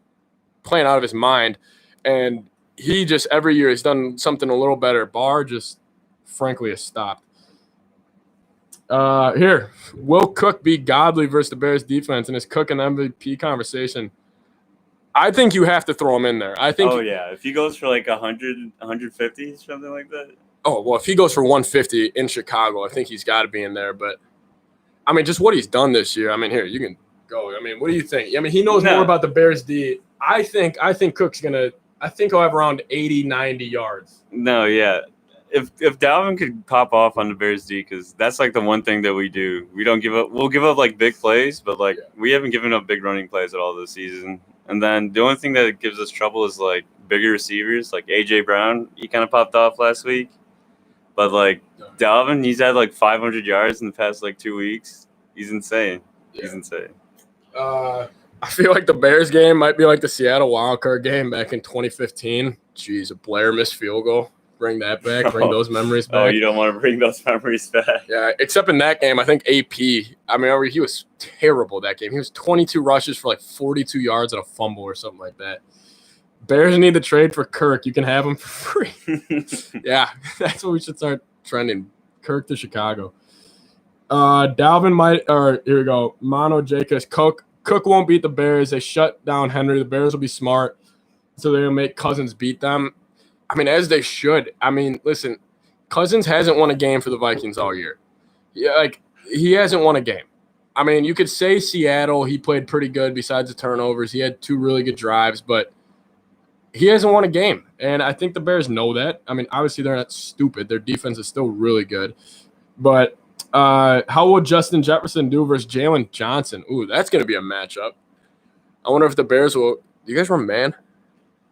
playing out of his mind, and he just every year has done something a little better. Barr just frankly has stopped. Here, will Cook be godly versus the Bears defense, and is Cook an MVP conversation? I think you have to throw him in there. I think. Oh yeah, if he goes for like 100, 150, something like that. Oh well, if he goes for 150 in Chicago, I think he's got to be in there. But just what he's done this year. Here you can go. What do you think? He knows more about the Bears D. I think Cook's gonna. I think he'll have around 80, 90 yards. No, yeah. If Dalvin could pop off on the Bears D, because that's like the one thing that we do. We don't give up. We'll give up like big plays, but we haven't given up big running plays at all this season. And then the only thing that gives us trouble is like bigger receivers, like AJ Brown. He kind of popped off last week, but Dalvin, he's had 500 yards in the past 2 weeks. He's insane. Yeah. He's insane. I feel like the Bears game might be like the Seattle Wildcard game back in 2015. Jeez, a Blair missed field goal. Bring that back. Bring those memories back. Oh, you don't want to bring those memories back. Yeah, except in that game, I think AP, he was terrible that game. He was 22 rushes for 42 yards and a fumble or something like that. Bears need to trade for Kirk. You can have him for free. Yeah, that's what we should start trending. Kirk to Chicago. Dalvin might, or here we go. Mono Jacobs. Cook won't beat the Bears. They shut down Henry. The Bears will be smart, so they're going to make Cousins beat them. As they should. Listen, Cousins hasn't won a game for the Vikings all year. Yeah, he hasn't won a game. I mean, you could say Seattle, he played pretty good besides the turnovers. He had 2 really good drives, but he hasn't won a game. And I think the Bears know that. I mean, obviously they're not stupid. Their defense is still really good. But how will Justin Jefferson do versus Jalen Johnson? Ooh, that's going to be a matchup. I wonder if the Bears will – you guys run man?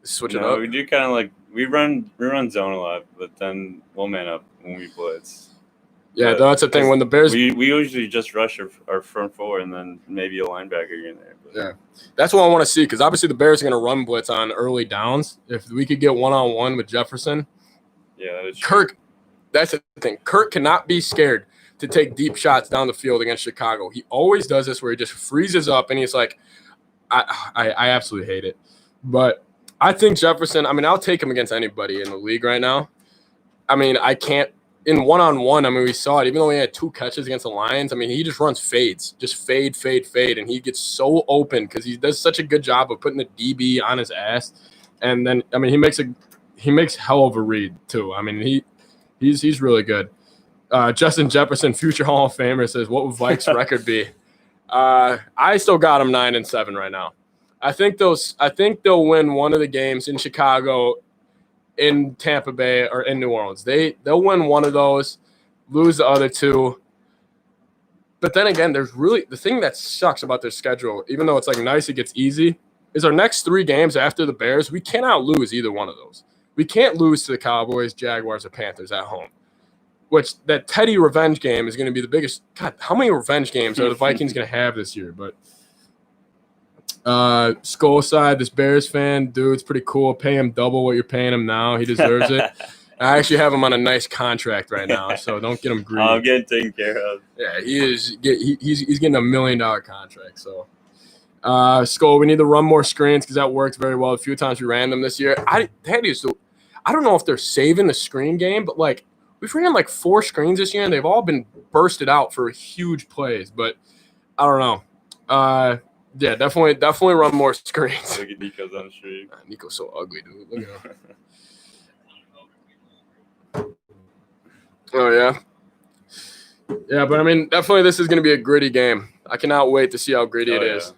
Switch it up? We do kind of like – we run zone a lot, but then we'll man up when we blitz. Yeah, that's the thing. When the Bears – we usually just rush our front four and then maybe a linebacker in there. But. Yeah, that's what I want to see because obviously the Bears are going to run blitz on early downs. If we could get one-on-one with Jefferson. Yeah, that is Kirk true. That's the thing. Kirk cannot be scared to take deep shots down the field against Chicago. He always does this where he just freezes up and he's like, I absolutely hate it. But I think Jefferson, I mean, I'll take him against anybody in the league right now. I mean, I can't – in one-on-one, I mean, we saw it. Even though he had 2 catches against the Lions, I mean, he just runs fades. Just fade, and he gets so open because he does such a good job of putting the DB on his ass. And then, I mean, he makes hell of a read too. I mean, he's really good. Justin Jefferson, future Hall of Famer, says, what would Vikes record be? I still got him 9-7 right now. I think they'll win one of the games in Chicago, in Tampa Bay, or in New Orleans. They'll win one of those, lose the other 2. But then again, there's really the thing that sucks about their schedule, even though it's like nice, it gets easy, is our next 3 games after the Bears, we cannot lose either one of those. We can't lose to the Cowboys, Jaguars, or Panthers at home. Which that Teddy revenge game is going to be the biggest. God, how many revenge games are the Vikings going to have this year? But Skull side, this Bears fan, dude's pretty cool. Pay him double what you're paying him now. He deserves it. I actually have him on a nice contract right now, so don't get him greedy. I'm getting taken care of. Yeah, he is. He's getting $1 million contract. So, Skull, we need to run more screens because that worked very well. A few times we ran them this year. I don't know if they're saving the screen game, but like we've ran like 4 screens this year, and they've all been bursted out for huge plays. But I don't know. Yeah, definitely run more screens. Look at Nico's on the street. Nico's so ugly, dude. Look at him. Oh, yeah. Yeah, but I mean, definitely this is going to be a gritty game. I cannot wait to see how gritty it is.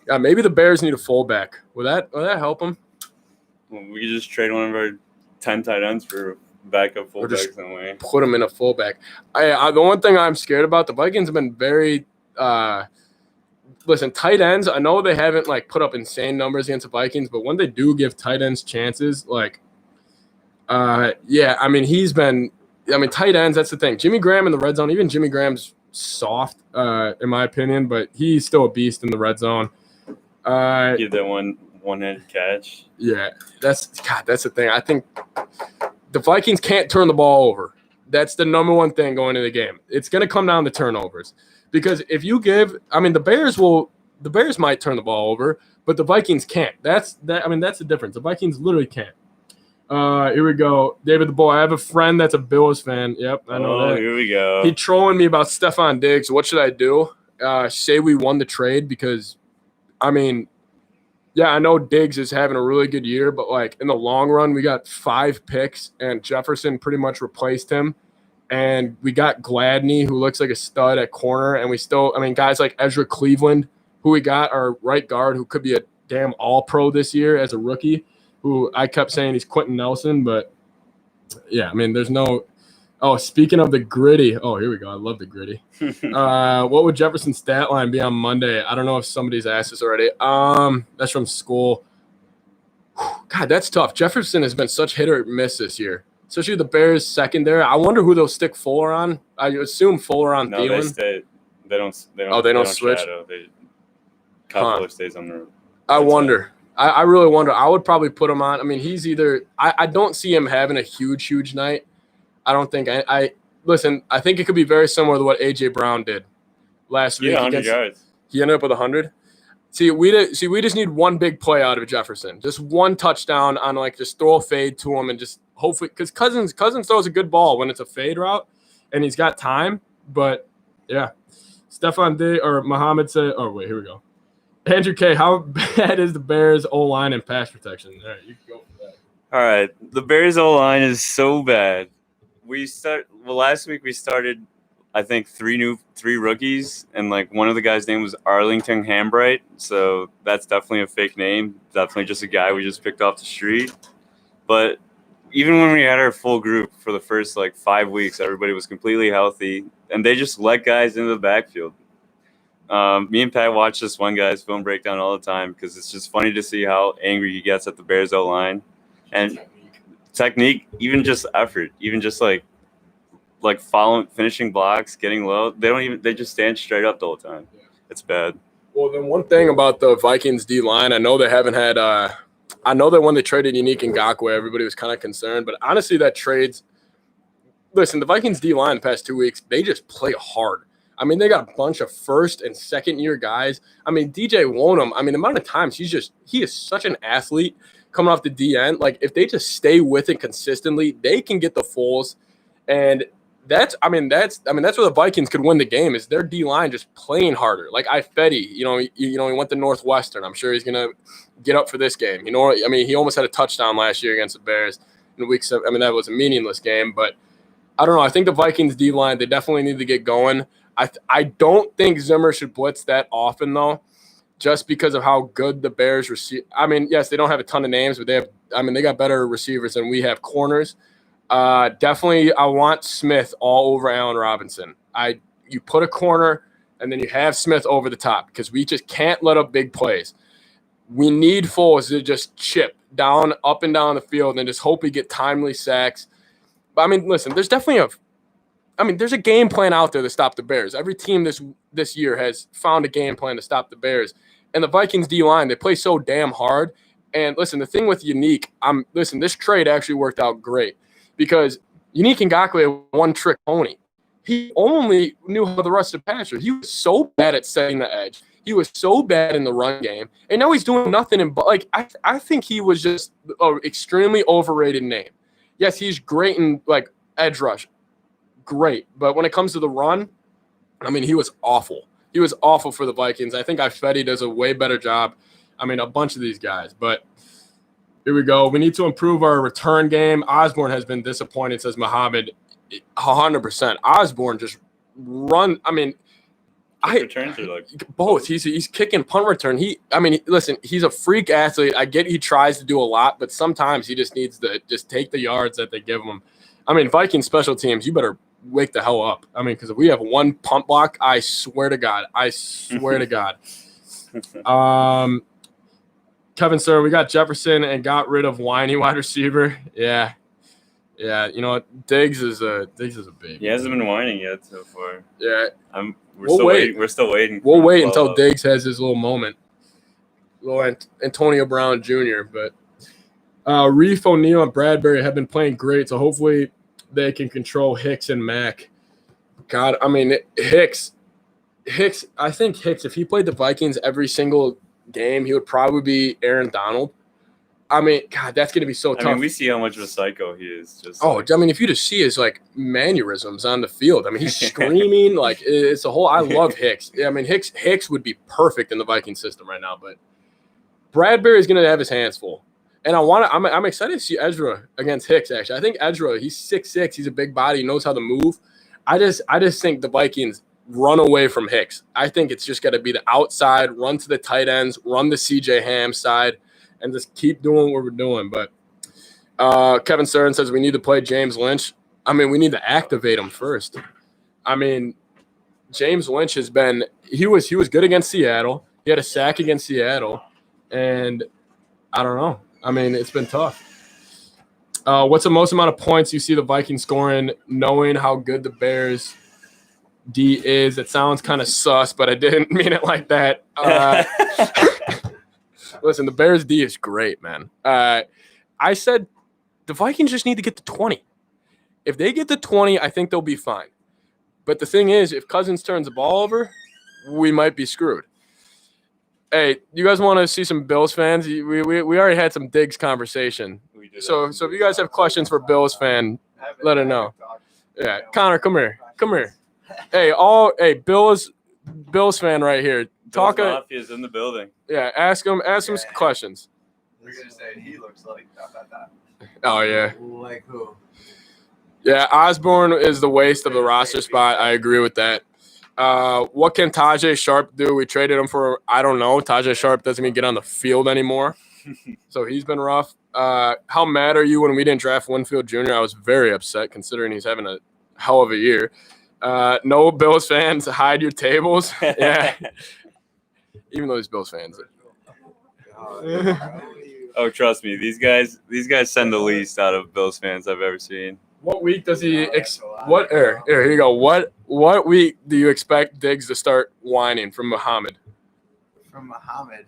Yeah, maybe the Bears need a fullback. Will that help them? Well, we could just trade one of our 10 tight ends for backup fullback somewhere. Put them in a fullback. The one thing I'm scared about, the Vikings have been very listen, tight ends, I know they haven't like put up insane numbers against the Vikings, but when they do give tight ends chances, like yeah, I mean, tight ends, that's the thing. Jimmy Graham in the red zone, even Jimmy Graham's soft, in my opinion, but he's still a beast in the red zone. Give that one-handed catch. Yeah, that's the thing. I think the Vikings can't turn the ball over. That's the number one thing going into the game. It's going to come down to turnovers. Because if you give – I mean, the Bears might turn the ball over, but the Vikings can't. That's the difference. The Vikings literally can't. Here we go. David the Boy. I have a friend that's a Bills fan. Yep, I know that. Here we go. He trolling me about Stephon Diggs. What should I do? Say we won the trade because, I mean, yeah, I know Diggs is having a really good year, but, like, in the long run, we got 5 picks, and Jefferson pretty much replaced him. And we got Gladney, who looks like a stud at corner, and we still – I mean, guys like Ezra Cleveland, who we got, our right guard, who could be a damn all-pro this year as a rookie, who I kept saying he's Quentin Nelson, but yeah, I mean, there's no – oh, speaking of the gritty – oh, here we go. I love the gritty. What would Jefferson's stat line be on Monday? I don't know if somebody's asked this already. That's from school. God, that's tough. Jefferson has been such hit or miss this year, especially the Bears secondary. I wonder who they'll stick Fuller on. I assume Fuller on Thielen. They don't switch? Fuller stays on the – I wonder. I really wonder. I would probably put him on. I mean, he's either – I don't see him having a huge night. I don't think – listen, I think it could be very similar to what A.J. Brown did last week. 100 yards. He ended up with 100. See, we just need one big play out of Jefferson. Just one touchdown on, like, just throw a fade to him and just hopefully – because Cousins throws a good ball when it's a fade route and he's got time. But, yeah. Stephon Diggs or Muhammad said – oh, wait, here we go. Andrew K., how bad is the Bears' O-line and pass protection? All right, you can go for that. All right, the Bears' O-line is so bad. Last week we started I think three rookies, and like one of the guys' name was Arlington Hambright. So that's definitely a fake name. Definitely just a guy we just picked off the street. But even when we had our full group for the first like 5 weeks, everybody was completely healthy, and they just let guys into the backfield. Me and Pat watch this one guy's film breakdown all the time because it's just funny to see how angry he gets at the Bears O-line. And technique, even just effort, even just like following, finishing blocks, getting low. They just stand straight up the whole time. It's bad. Well, then one thing about the Vikings D line, I know they haven't had. I know that when they traded Unique Ngakoue, everybody was kind of concerned, but honestly, that trades. Listen, the Vikings D line the past 2 weeks, they just play hard. I mean, they got a bunch of first and second year guys. I mean, DJ Wonham, I mean, the amount of times he is such an athlete coming off the DN. Like, if they just stay with it consistently, they can get the fulls. And that's where the Vikings could win the game is their D line just playing harder. Like Ifedi, he went to Northwestern. I'm sure he's gonna get up for this game. He almost had a touchdown last year against the Bears in week 7. I mean, that was a meaningless game, but I don't know. I think the Vikings D line, they definitely need to get going. I don't think Zimmer should blitz that often though, just because of how good the Bears receive. I mean, yes, they don't have a ton of names, but they got better receivers than we have corners. Definitely, I want Smith all over Allen Robinson. You put a corner, and then you have Smith over the top because we just can't let up big plays. We need Foles to just chip down, up and down the field, and just hope we get timely sacks. But I mean, listen, there's a game plan out there to stop the Bears. Every team this year has found a game plan to stop the Bears, and the Vikings D line, they play so damn hard. And listen, the thing with Unique, this trade actually worked out great. Because Unique Ngakoue, one-trick pony. He only knew how the rest of Patrick. He was so bad at setting the edge. He was so bad in the run game. And now he's doing nothing. I think he was just an extremely overrated name. Yes, he's great in, like, edge rush. Great. But when it comes to the run, I mean, he was awful. He was awful for the Vikings. I think Ifedi does a way better job. I mean, a bunch of these guys. But here we go. We need to improve our return game. Osborne has been disappointed, says Muhammad. 100%. Osborne just run. I mean, returns are like both. He's kicking punt return. Listen, he's a freak athlete. I get he tries to do a lot, but sometimes he just needs to just take the yards that they give him. I mean, Viking special teams, you better wake the hell up. I mean, because if we have one punt block, I swear to God. Kevin Sir, we got Jefferson and got rid of whiny wide receiver. Yeah. You know what? Diggs is a big. He hasn't been whining yet so far. Yeah. We're still waiting. We'll wait until Diggs has his little moment. Little Antonio Brown Jr. But Reef, O'Neal, and Bradbury have been playing great, so hopefully they can control Hicks and Mack. God, I mean, Hicks. I think Hicks, if he played the Vikings every single game, he would probably be Aaron Donald. I mean, God, that's going to be so tough. I mean, we see how much of a psycho he is. If you just see his, like, mannerisms on the field. I mean, he's screaming. Like, it's a whole – I love Hicks. I mean, Hicks would be perfect in the Viking system right now. But Bradbury is going to have his hands full. And I'm excited to see Ezra against Hicks, actually. I think Ezra, he's 6'6". He's a big body. He knows how to move. I just think the Vikings run away from Hicks. I think it's just got to be the outside, run to the tight ends, run the C.J. Ham side, and just keep doing what we're doing. But Kevin Stern says we need to play James Lynch. I mean, we need to activate him first. I mean, James Lynch has been he was good against Seattle. He had a sack against Seattle. And I don't know. I mean, it's been tough. What's the most amount of points you see the Vikings scoring knowing how good the Bears D is? It sounds kind of sus, but I didn't mean it like that. Listen, the Bears D is great, man. I said the Vikings just need to get to 20. If they get to 20, I think they'll be fine. But the thing is, if Cousins turns the ball over, we might be screwed. Hey, you guys want to see some Bills fans? We already had some Diggs conversation. So if you guys have questions for Bills fan, let it know. Yeah, Connor, come here. Hey, Bills fan right here. Bills Mafia's in the building. Yeah, ask him some questions. They're gonna say he looks like that. Oh yeah. Like who? Yeah, Osborne is the waste of the roster spot. I agree with that. What can Tajay Sharp do? We traded him for, I don't know. Tajay Sharp doesn't even get on the field anymore. So he's been rough. How mad are you when we didn't draft Winfield Jr.? I was very upset considering he's having a hell of a year. No Bills fans, hide your tables. Yeah. Even though he's Bills fans. Oh, trust me, these guys send the least out of Bills fans I've ever seen. What week does he here you go. What week do you expect Diggs to start whining from Muhammad? From Muhammad.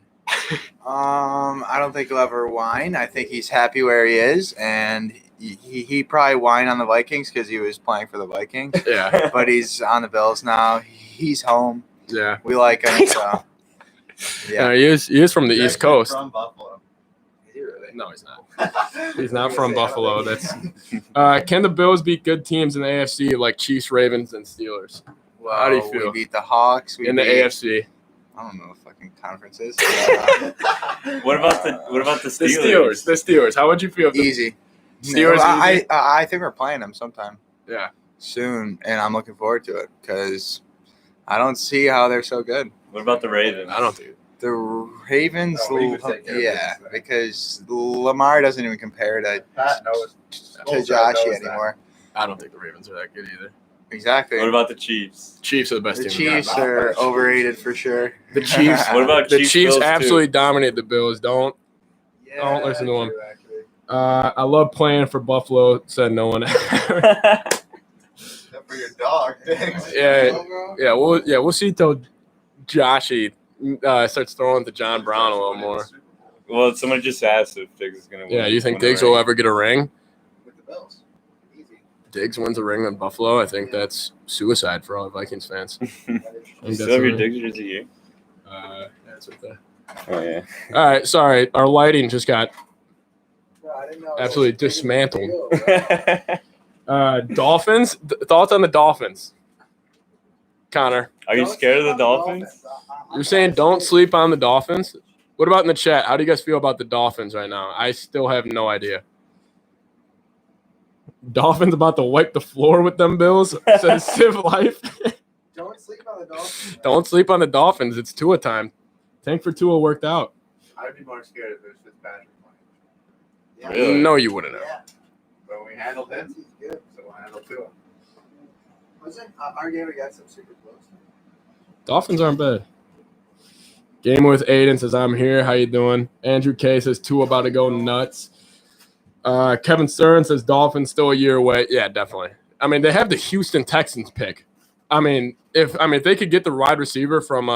I don't think he'll ever whine. I think he's happy where he is, and he probably whined on the Vikings because he was playing for the Vikings. Yeah. But he's on the Bills now. He's home. Yeah. We like him. So. Yeah, he is from the East Coast. From Buffalo. Is he really? No, he's not. He's not from Buffalo. That's can the Bills beat good teams in the AFC like Chiefs, Ravens, and Steelers? Well, how do you feel? We beat the Hawks. In the AFC. I don't know what fucking conference is. What about the The Steelers? Steelers. How would you feel if the Easy. Steelers easy? I think we're playing them sometime Yeah. soon, and I'm looking forward to it because I don't see how they're so good. What about the Ravens? I don't think The Ravens, we would take care of yeah, business. because Lamar doesn't even compare to Pat knows. Joshie anymore. I don't think the Ravens are that good either. Exactly. What about the Chiefs? Chiefs are the best The team. in the Chiefs league. are overrated for sure. The Chiefs. What about The Chiefs, Chiefs Bills, absolutely dominate the Bills. Don't listen to him. I love playing for Buffalo. Said no one. Except for your dog. Yeah. We'll see till Joshie starts throwing to John Brown a little more. Well, someone just asked if Diggs is going to win. Yeah, you think win the Diggs ring. will ever get a ring? With the Bills. Easy. Diggs wins a ring in Buffalo. I think that's suicide for all Vikings fans. You still have your Diggs jersey here? That's what the. Oh, yeah. All right, sorry. Our lighting just got No, I didn't know. absolutely dismantled. Dolphins. Thoughts on the Dolphins? Connor, Are you scared of the Dolphins? you're saying don't sleep on the Dolphins? What about in the chat? How do you guys feel about the Dolphins right now? I still have no idea. Dolphins about to wipe the floor with them Bills, says Civ Life. Don't sleep on the Dolphins. Don't sleep on the Dolphins. It's Tua time. Tank for Tua worked out. I'd be more scared if it was Fitzpatrick playing. Really? No, you wouldn't have. Yeah. But we handled him. He's good. So we'll handle Tua. Wasn't our game against him super close? Dolphins aren't bad. Game with Aiden says, I'm here. How you doing? Andrew K says, Tua about to go nuts. Kevin Stern says, Dolphins still a year away. Yeah, definitely. I mean, they have the Houston Texans pick. I mean, if they could get the wide receiver from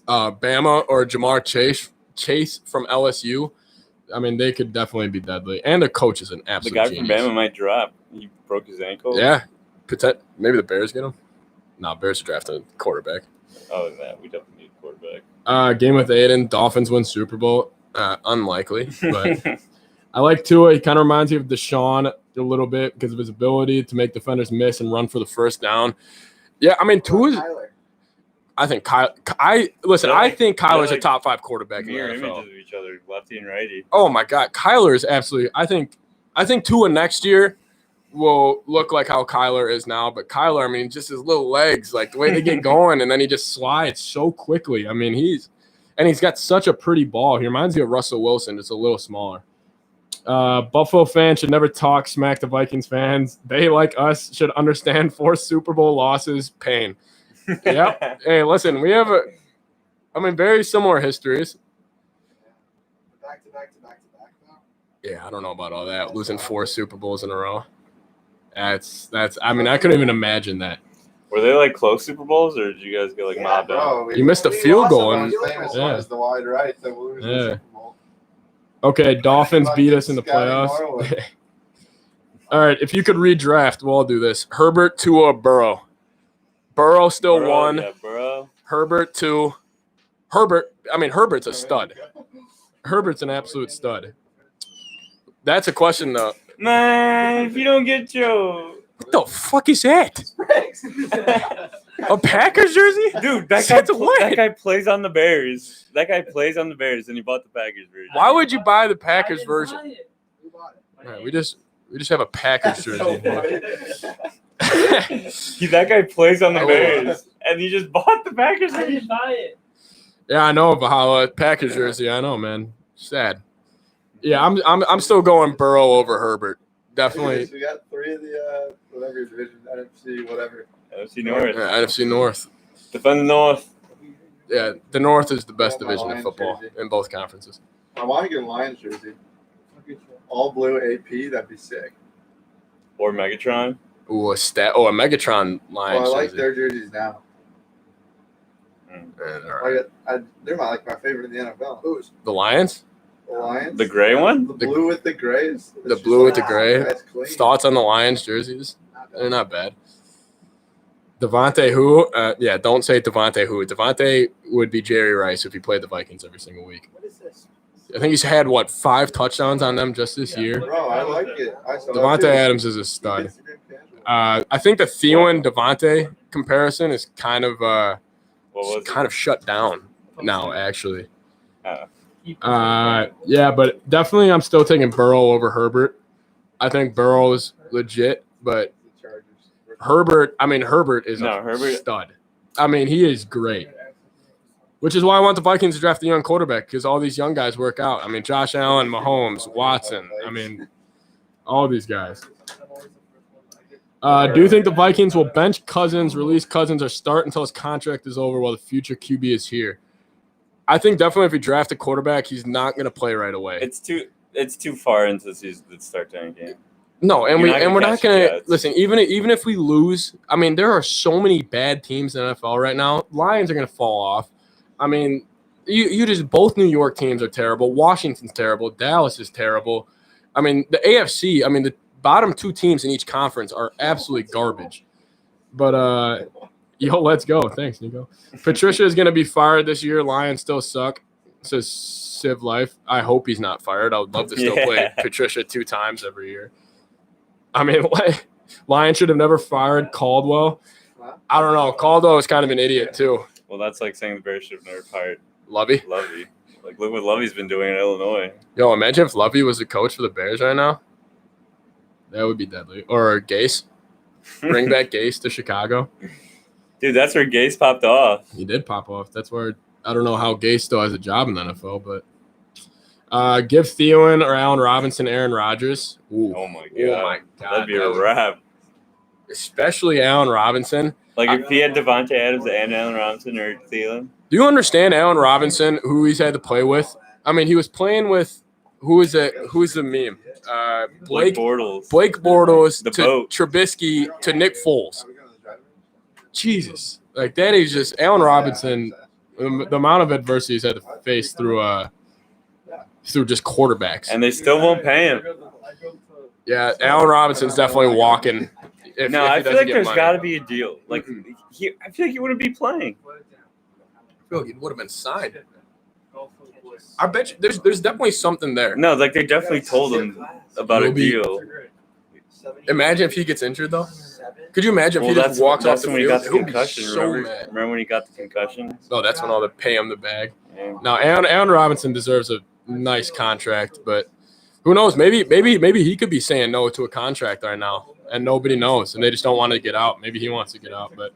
Bama or Jamar Chase from LSU, I mean, they could definitely be deadly. And the coach is an The absolute guy genius. from Bama might drop. He broke his ankle. Yeah. Maybe the Bears get him. No, Bears are drafting a quarterback. Oh, that we definitely need a quarterback. Game with Aiden. Dolphins win Super Bowl. Unlikely, but I like Tua. He kind of reminds me of Deshaun a little bit because of his ability to make defenders miss and run for the first down. Yeah, I mean, Tua's. Tyler. I think Kyle. I think Kyler's a like top 5 quarterback in the Mirror NFL. images of each other, lefty and righty. Oh my God, Kyler is absolutely. I think Tua next year will look like how Kyler is now. But Kyler, I mean, just his little legs, like the way they get going, and then he just slides so quickly. I mean, he's got such a pretty ball. He reminds me of Russell Wilson, just a little smaller. Buffalo fans should never talk smack to Vikings fans. They, like us, should understand 4 Super Bowl losses, pain. Yep. Hey, listen, we have very similar histories. Back to back though. Yeah, I don't know about all that. Losing 4 Super Bowls in a row. That's. I mean, I couldn't even imagine that. Were they like close Super Bowls, or did you guys get like mobbed out? You missed a field goal and- famous yeah. one is the wide right that will lose Yeah. the Super Bowl. Okay, Dolphins beat us in the Scotty playoffs. Norwood. All right, if you could redraft, we'll all do this. Herbert, Tua, Burrow. Burrow still Burrow, won. Yeah, Burrow. Herbert 2. Herbert's a stud. Herbert's an absolute stud. That's a question, though. Man, if you don't get Joe. What the fuck is that? A Packers jersey? Dude, Since when? that guy plays on the Bears. That guy plays on the Bears, and he bought the Packers version. Why would you buy the Packers version? We bought it. All right, we just We just have a Packers jersey. That guy plays on the Oh. Bears, and he just bought the Packers. I didn't buy it. Yeah, I know Valhalla Packers jersey. I know, man. Sad. Yeah, I'm still going Burrow over Herbert. Definitely. We got 3 of the whatever your division, NFC, whatever. NFC North. Yeah, NFC North. Defend the North. Yeah, the North is the best Yeah, my division in Lions football jersey. in both conferences. I want to get a Lions jersey. All blue AP, that'd be sick. Or Megatron. Ooh, a Megatron Lions Well, I like jersey. their jerseys now. Yeah, all right. They're my favorite in the NFL. Who's The Lions? the Lions? The gray one? The blue with the gray. The blue with the gray. That's clean. Thoughts on the Lions jerseys? They're not bad. Devontae who? Yeah, don't say Devontae who. Devontae would be Jerry Rice if he played the Vikings every single week. What is this? I think he's had, 5 touchdowns on them just this year. Bro, I like it. I saw that Devontae too. Adams is a stud. Instagram casual. I think the Thielen Devontae comparison is kind of What was it? kind of shut down now, actually. Oh. Yeah, but definitely I'm still taking Burrow over Herbert. I think Burrow's legit, but The Chargers. Herbert is No, a Herbert- stud. I mean, he is great. Which is why I want the Vikings to draft a young quarterback, because all these young guys work out. I mean, Josh Allen, Mahomes, Watson. I mean, all these guys. Do you think the Vikings will bench Cousins, release Cousins, or start until his contract is over while the future QB is here? I think definitely if you draft a quarterback, he's not going to play right away. It's too far into the season to start any game. No, and You're not gonna we're not catch going the to Jets. listen. Even if we lose, I mean, there are so many bad teams in the NFL right now. Lions are going to fall off. I mean, you just both New York teams are terrible. Washington's terrible. Dallas is terrible. I mean, the AFC. I mean, the bottom 2 teams in each conference are absolutely garbage. But let's go. Thanks, Nico. Patricia is going to be fired this year. Lions still suck. Says Civ Life. I hope he's not fired. I would love to still play Yeah. Patricia 2 times every year. I mean, Lions should have never fired Caldwell. I don't know. Caldwell is kind of an idiot too. Well, that's like saying the Bears should have never fired Lovey. Lovey. Like, look what Lovey's been doing in Illinois. Yo, imagine if Lovey was the coach for the Bears right now. That would be deadly. Or Gase. Bring back Gase to Chicago. Dude, that's where Gase popped off. He did pop off. That's where I don't know how Gase still has a job in the NFL, but give Thielen or Allen Robinson Aaron Rodgers. Ooh. Oh my god. Oh my God. That'd be a wrap. Especially Allen Robinson. Like if he had Devontae Adams and Allen Robinson or Thielen. Do you understand Allen Robinson, who he's had to play with? I mean, he was playing with who is it? Who's the meme? Blake Bortles. Blake Bortles The to boat. Trubisky to Nick Foles. Are we going to the drive-in? Jesus, like that is just Allen Robinson. The amount of adversity he's had to face through just quarterbacks. And they still won't pay him. Yeah, Allen Robinson's definitely walking. If No, he I feel doesn't like get there's money. got to be a deal. Like, I feel like he wouldn't be playing. I feel like it would have been signed. I bet you there's definitely something there. No, like they definitely told him about a Will be- deal. Imagine if he gets injured though. Could you imagine if Well, he just walks off the when he field? got the He would be concussion. so Remember, mad. remember when he got the concussion? Oh, that's when all the pay him the bag. Yeah. Now, Allen Robinson deserves a nice contract, but who knows? Maybe he could be saying no to a contract right now, and nobody knows, and they just don't want to get out. Maybe he wants to get out, but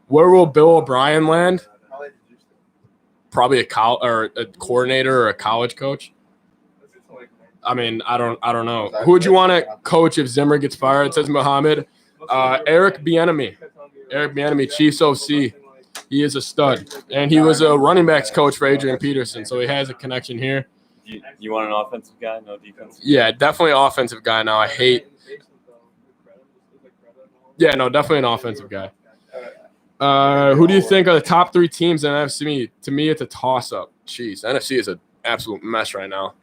where will Bill O'Brien land? How late did you stay? Probably a coordinator or a college coach. I mean, I don't know. Who would you want to coach if Zimmer gets fired? It says Muhammad. Eric Bieniemy. Eric Bieniemy, Chiefs OC. He is a stud, and he was a running backs coach for Adrian Peterson, so he has a connection here. You want an offensive guy, no defense? Yeah, definitely offensive guy. Now I hate. Yeah, no, definitely an offensive guy. Who do you think are the top 3 teams in NFC? To me, it's a toss-up. Jeez, NFC is an absolute mess right now.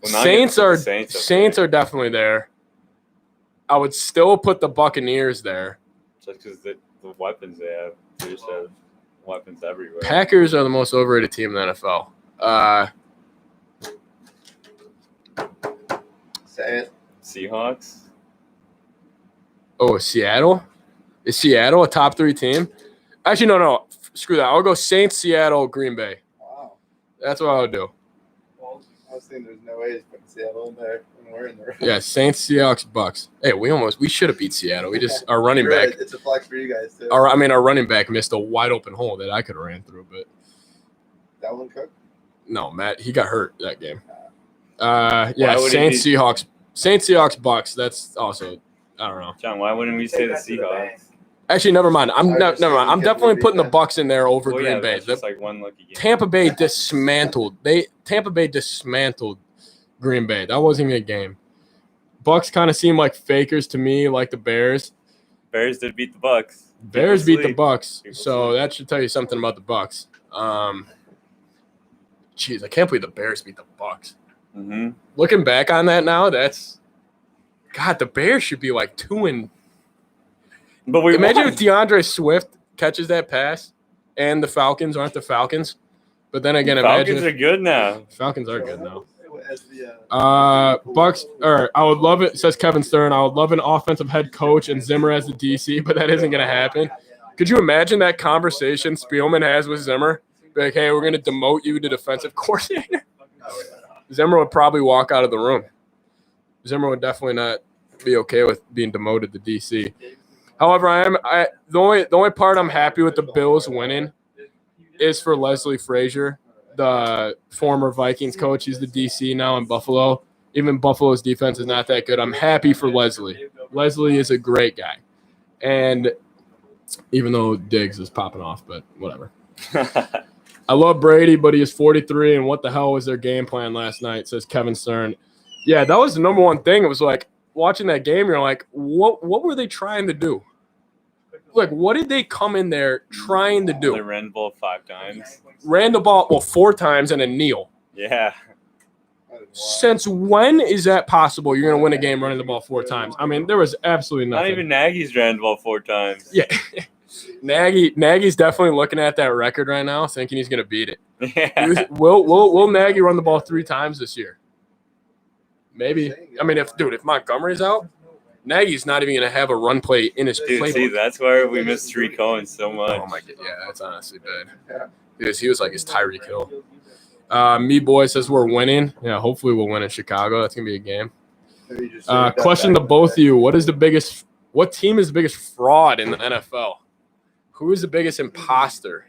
Well, now Saints you are put the Saints Saints up are definitely there. I would still put the Buccaneers there. there. Just because the weapons they have. They just have weapons everywhere. Packers are the most overrated team in the NFL. Say it. Seahawks. Oh, Seattle? Is Seattle a top 3 team? Actually, no. Screw that. I'll go Saints, Seattle, Green Bay. Wow. That's what I would do. I was saying there's no way he's putting Seattle in there when we're in there. Yeah, Saints, Seahawks, Bucks. Hey, we should have beat Seattle. We just our running back. It's a flex for you guys too. Our running back missed a wide open hole that I could have ran through, but Dalvin Cook. no, Matt, he got hurt that game. Why Yeah, would Saints, he Seahawks, Bucks. That's also I don't know. John, why wouldn't we say the Seahawks? Actually, never mind. Never mind. I'm Can't definitely believe putting the that. Bucks in there over Well, yeah, Green Bay. that's just like one lucky game. Tampa Bay dismantled. Tampa Bay dismantled Green Bay. That wasn't even a game. Bucks kind of seem like fakers to me, like the Bears. Bears did beat the Bucks. Bears People beat the sleep. Bucks, People so sleep. that should tell you something about the Bucks. Jeez, I can't believe the Bears beat the Bucks. Mm-hmm. Looking back on that now, that's God. The Bears should be like 2 But we Imagine won. if DeAndre Swift catches that pass, and the Falcons aren't the Falcons. But then again, imagine Falcons if are good now. Falcons are good now. As the, Bucks, or I would love it, says Kevin Stern. I would love an offensive head coach and Zimmer as the DC, but that isn't going to happen. Could you imagine that conversation Spielman has with Zimmer? Be like, hey, we're going to demote you to defensive coordinator. Zimmer would probably walk out of the room. Zimmer would definitely not be okay with being demoted to DC. However, the only part I'm happy with the Bills winning is for Leslie Frazier, the former Vikings coach. He's the DC now in Buffalo. Even Buffalo's defense is not that good. I'm happy for Leslie. Leslie is a great guy. And even though Diggs is popping off, but whatever. I love Brady, but he is 43, and what the hell was their game plan last night, says Kevin Stern. Yeah, that was the number one thing. It was like watching that game, you're like, what were they trying to do? Like, what did they come in there trying to They do? ran the ball 5 times. Ran the ball, 4 times and a kneel. Yeah. Since when is that possible? You're going to win a game running the ball 4 times. I mean, there was absolutely nothing. Not even Nagy's ran the ball 4 times. Yeah. Nagy's definitely looking at that record right now, thinking he's going to beat it. Yeah. Will Nagy run the ball 3 times this year? Maybe. I mean, if Montgomery's out, Nagy's not even going to have a run play in his Dude, playbook. see, that's why we missed Tariq Cohen so much. Oh my god, yeah, that's honestly bad. Because he was like his Tyreek Hill. Me boy says we're winning. Yeah, hopefully we'll win in Chicago. That's gonna be a game. Question to both of you: what team is the biggest fraud in the NFL? Who is the biggest imposter?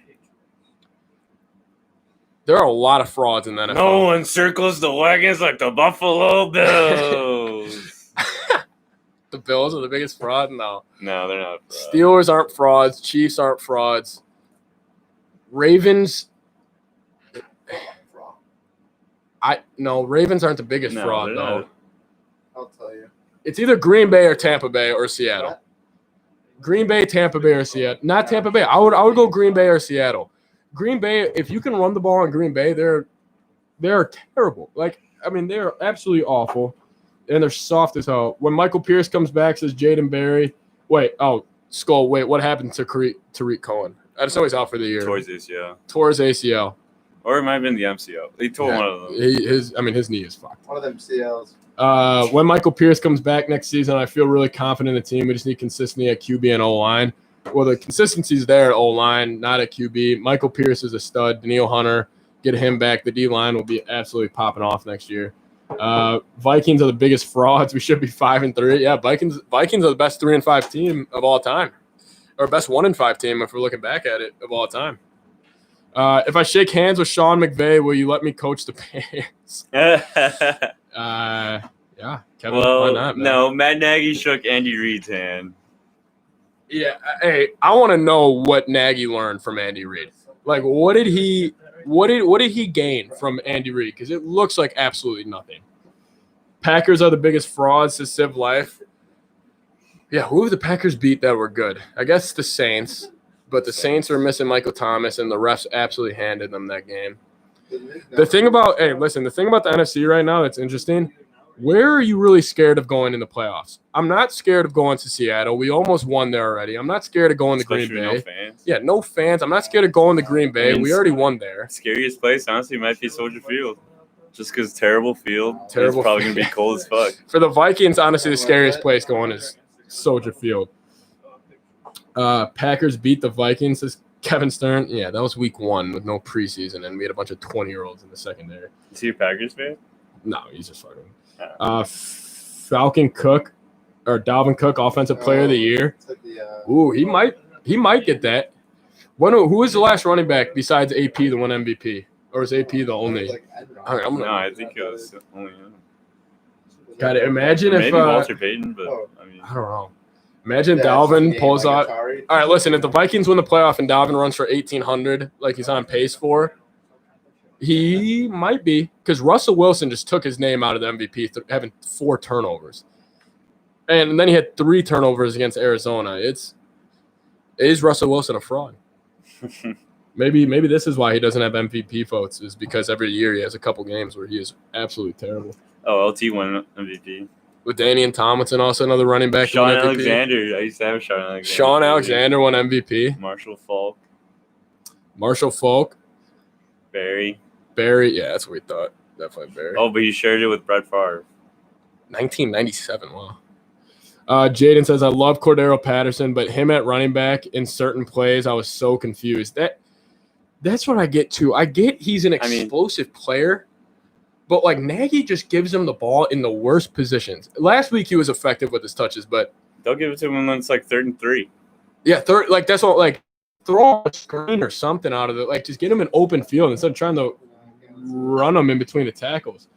There are a lot of frauds in the NFL. No one circles the wagons like the Buffalo Bills. The Bills are the biggest fraud? No. No, they're not. Steelers aren't frauds. Chiefs aren't frauds. Ravens. Ravens aren't the biggest No, fraud they're though. not. I'll tell you. It's either Green Bay or Tampa Bay or Seattle. Green Bay, Tampa Bay, or Seattle. Not Tampa Bay. I would go Green Bay or Seattle. Green Bay, if you can run the ball on Green Bay, they're terrible. Like, I mean, they're absolutely awful. And they're soft as hell. When Michael Pierce comes back, says Jaden Berry. Skull. Wait, what happened to Tariq Cohen? I just know he's out for the year. Towards ACL. Tore his ACL. Or it might have been the MCO. He tore Yeah. one of them. His knee is fucked. One of them CLs. When Michael Pierce comes back next season, I feel really confident in the team. We just need consistency at QB and O-line. Well, the consistency's there at O-line, not at QB. Michael Pierce is a stud. Daniil Hunter, get him back. The D-line will be absolutely popping off next year. Vikings are the biggest frauds. We should be 5-3. Yeah, Vikings are the best 3-5 team of all time, or best 1-5 team if we're looking back at it of all time. If I shake hands with Sean McVay, will you let me coach the Bears? Yeah, Kevin. Why not, man? No, Matt Nagy shook Andy Reid's hand. Yeah, hey, I want to know what Nagy learned from Andy Reid. Like, what did he gain from Andy Reid? Because it looks like absolutely nothing. Packers are the biggest frauds to Civ Life. Yeah, who have the Packers beat that were good? I guess the Saints, but the Saints are missing Michael Thomas, and the refs absolutely handed them that game. The thing about the NFC right now that's interesting, where are you really scared of going in the playoffs? I'm not scared of going to Seattle. We almost won there already. I'm not scared of going to Green Especially Bay. no fans. Yeah, no fans. I'm not scared of going to Green Bay. I mean, We already won there. Scariest place, honestly, might be Soldier Field. Just because terrible field. Terrible It's probably field. going to be cold as fuck. For the Vikings, honestly, the scariest place going is Soldier Field. Packers beat the Vikings, says Kevin Stern. Yeah, that was week 1 with no preseason, and we had a bunch of 20-year-olds in the secondary. Is he a Packers fan? No, he's just fucking. Falcon Cook or Dalvin Cook, Offensive Player of the Year. It's like the, Ooh, he might get that. Who was the last running back besides AP the one MVP? Or is AP the only? like Enron. All right, I'm gonna. No, I think it was only him. Got it. Imagine Or if maybe Walter Payton, but Oh. I mean, I don't know. Imagine Yeah, Dalvin it's pulls like out. Atari. All right, listen. If the Vikings win the playoff and Dalvin runs for 1,800, like he's on pace for, he might be because Russell Wilson just took his name out of the MVP, having 4 turnovers, and then he had 3 turnovers against Arizona. Is Russell Wilson a fraud? Maybe this is why he doesn't have MVP votes, is because every year he has a couple games where he is absolutely terrible. oh, LT won MVP. With Danian Tomlinson, also another running back. Sean won MVP. Alexander. I used to have Sean Alexander. Sean Alexander won MVP. Marshall Falk. Barry, yeah, that's what we thought. Definitely Barry. Oh, but he shared it with Brett Favre. 1997. Wow. Jaden says, I love Cordero Patterson, but him at running back in certain plays, I was so confused. That's what I get too. I get he's an explosive player, but like Nagy just gives him the ball in the worst positions. Last week he was effective with his touches, but They'll give it to him when it's like 3rd and 3. yeah, that's all. Like throw a screen or something out of it. Like just get him an open field instead of trying to run him in between the tackles.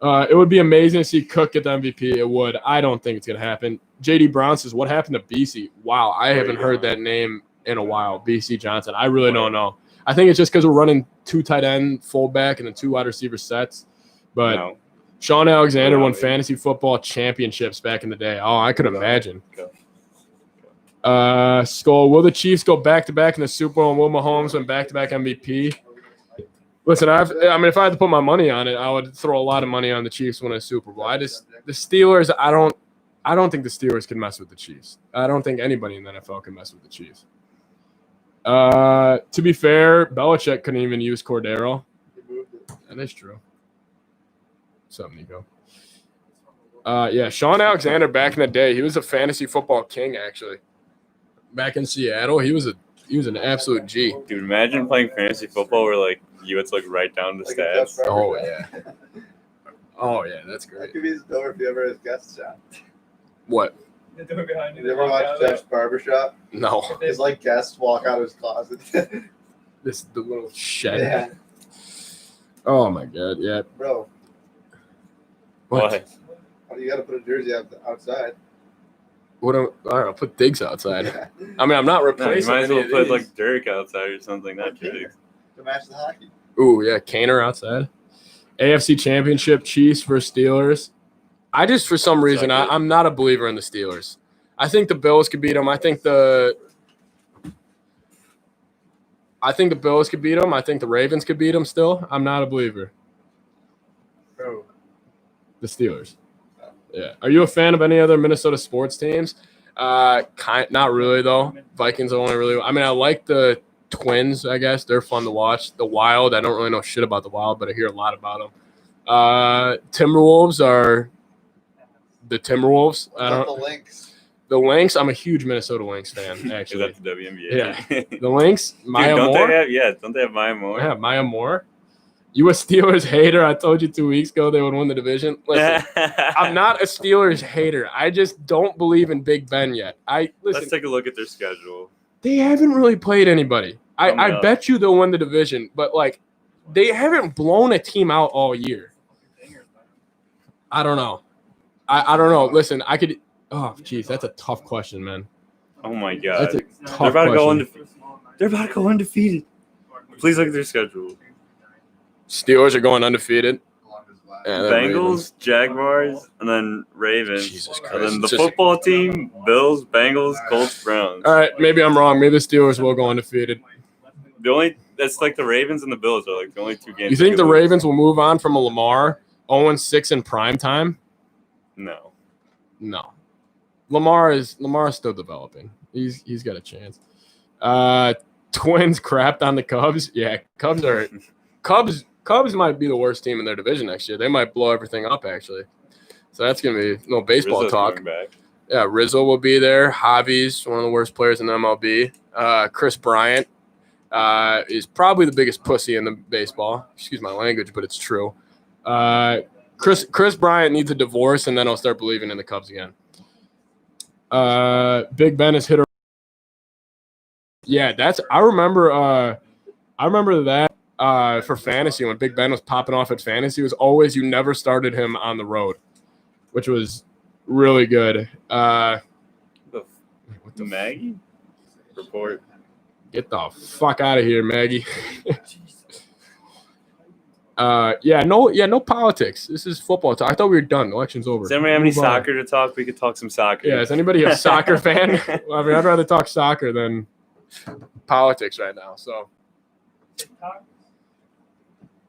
It would be amazing to see Cook get the MVP. It would. I don't think it's going to happen. JD Brown says, what happened to BC? Wow, I haven't heard that name in a while, BC Johnson. I really don't know. I think it's just because we're running 2 tight end, fullback, and then 2 wide receiver sets. But No. Sean Alexander won fantasy football championships back in the day. Oh, I could imagine. Skull, will the Chiefs go back-to-back in the Super Bowl and Will Mahomes win back-to-back MVP? Listen, if I had to put my money on it, I would throw a lot of money on the Chiefs winning a Super Bowl. The Steelers, I don't think the Steelers can mess with the Chiefs. I don't think anybody in the NFL can mess with the Chiefs. To be fair, Belichick couldn't even use Cordero. That is true. What's up, Nico? Yeah, Sean Alexander back in the day, he was a fantasy football king, actually. Back in Seattle, he was an absolute G. Dude, imagine playing fantasy football where like you had to like write down the stats. Oh yeah. Oh yeah, that's That great. could be his door if you ever has guest shop. What? The door behind you. You ever watch Jeff's barbershop? No. His like guests walk out of his closet. The little shed. Yeah, Oh my god, yeah. bro. What? You got to put a jersey outside. All right, I'll put Diggs outside. Yeah. I mean, I'm not No, you replacing might as any well of put these. like Dirk outside or something. That big. To match the hockey. Ooh, yeah, Kaner outside. AFC Championship, Chiefs versus Steelers. I just, for some reason, I'm not a believer in the Steelers. I think the Bills could beat them. I think the Bills could beat them. I think the Ravens could beat them still. I'm not a believer. Bro. The Steelers. Yeah. Are you a fan of any other Minnesota sports teams? Not really, though. Vikings only really – I mean, I like the Twins, I guess. They're fun to watch. The Wild, I don't really know shit about the Wild, but I hear a lot about them. Timberwolves are the Timberwolves. What about the Lynx? The Lynx, I'm a huge Minnesota Lynx fan, Is actually. that the WNBA? Yeah. The Lynx, Maya Moore. Don't they have Maya Moore? Yeah, Maya Moore. You a Steelers hater? I told you 2 weeks ago they would win the division. Listen, I'm not a Steelers hater. I just don't believe in Big Ben yet. Let's take a look at their schedule. They haven't really played anybody. I up. bet you they'll win the division, but like they haven't blown a team out all year. I don't know. I don't know. Listen, I could. Oh, geez, that's a tough question, man. Oh my god. That's a tough They're about to go question. undefeated. They're about to go undefeated. Please look at their schedule. Steelers are going undefeated. Yeah, they're Bengals, Jaguars, and then Ravens. Jesus Christ. And then the It's just- football team, Bills, Bengals, Colts, Browns. All right, maybe I'm wrong. Maybe the Steelers will go undefeated. That's like the Ravens and the Bills are like the only 2 games. You they think could the lose. Ravens will move on from a Lamar 0-6 in prime time? No. No. Lamar is still developing. He's got a chance. Twins crapped on the Cubs. Yeah, Cubs might be the worst team in their division next year. They might blow everything up, actually. So that's going to be no baseball Rizzo's talk. coming back. Yeah, Rizzo will be there. Javi's one of the worst players in the MLB. Chris Bryant is probably the biggest pussy in the baseball. Excuse my language, but it's true. Chris Bryant needs a divorce, and then I'll start believing in the Cubs again. Big Ben has hit a. Yeah, I remember that for fantasy when Big Ben was popping off at fantasy. It was always you never started him on the road, which was really good. What the Maggie report? Get the fuck out of here, Maggie. No politics. This is football talk. I thought we were done. The election's over. Does anybody have any Move on. soccer to talk? We could talk some soccer. Yeah, is anybody a soccer fan? Well, I mean, I'd rather talk soccer than politics right now. So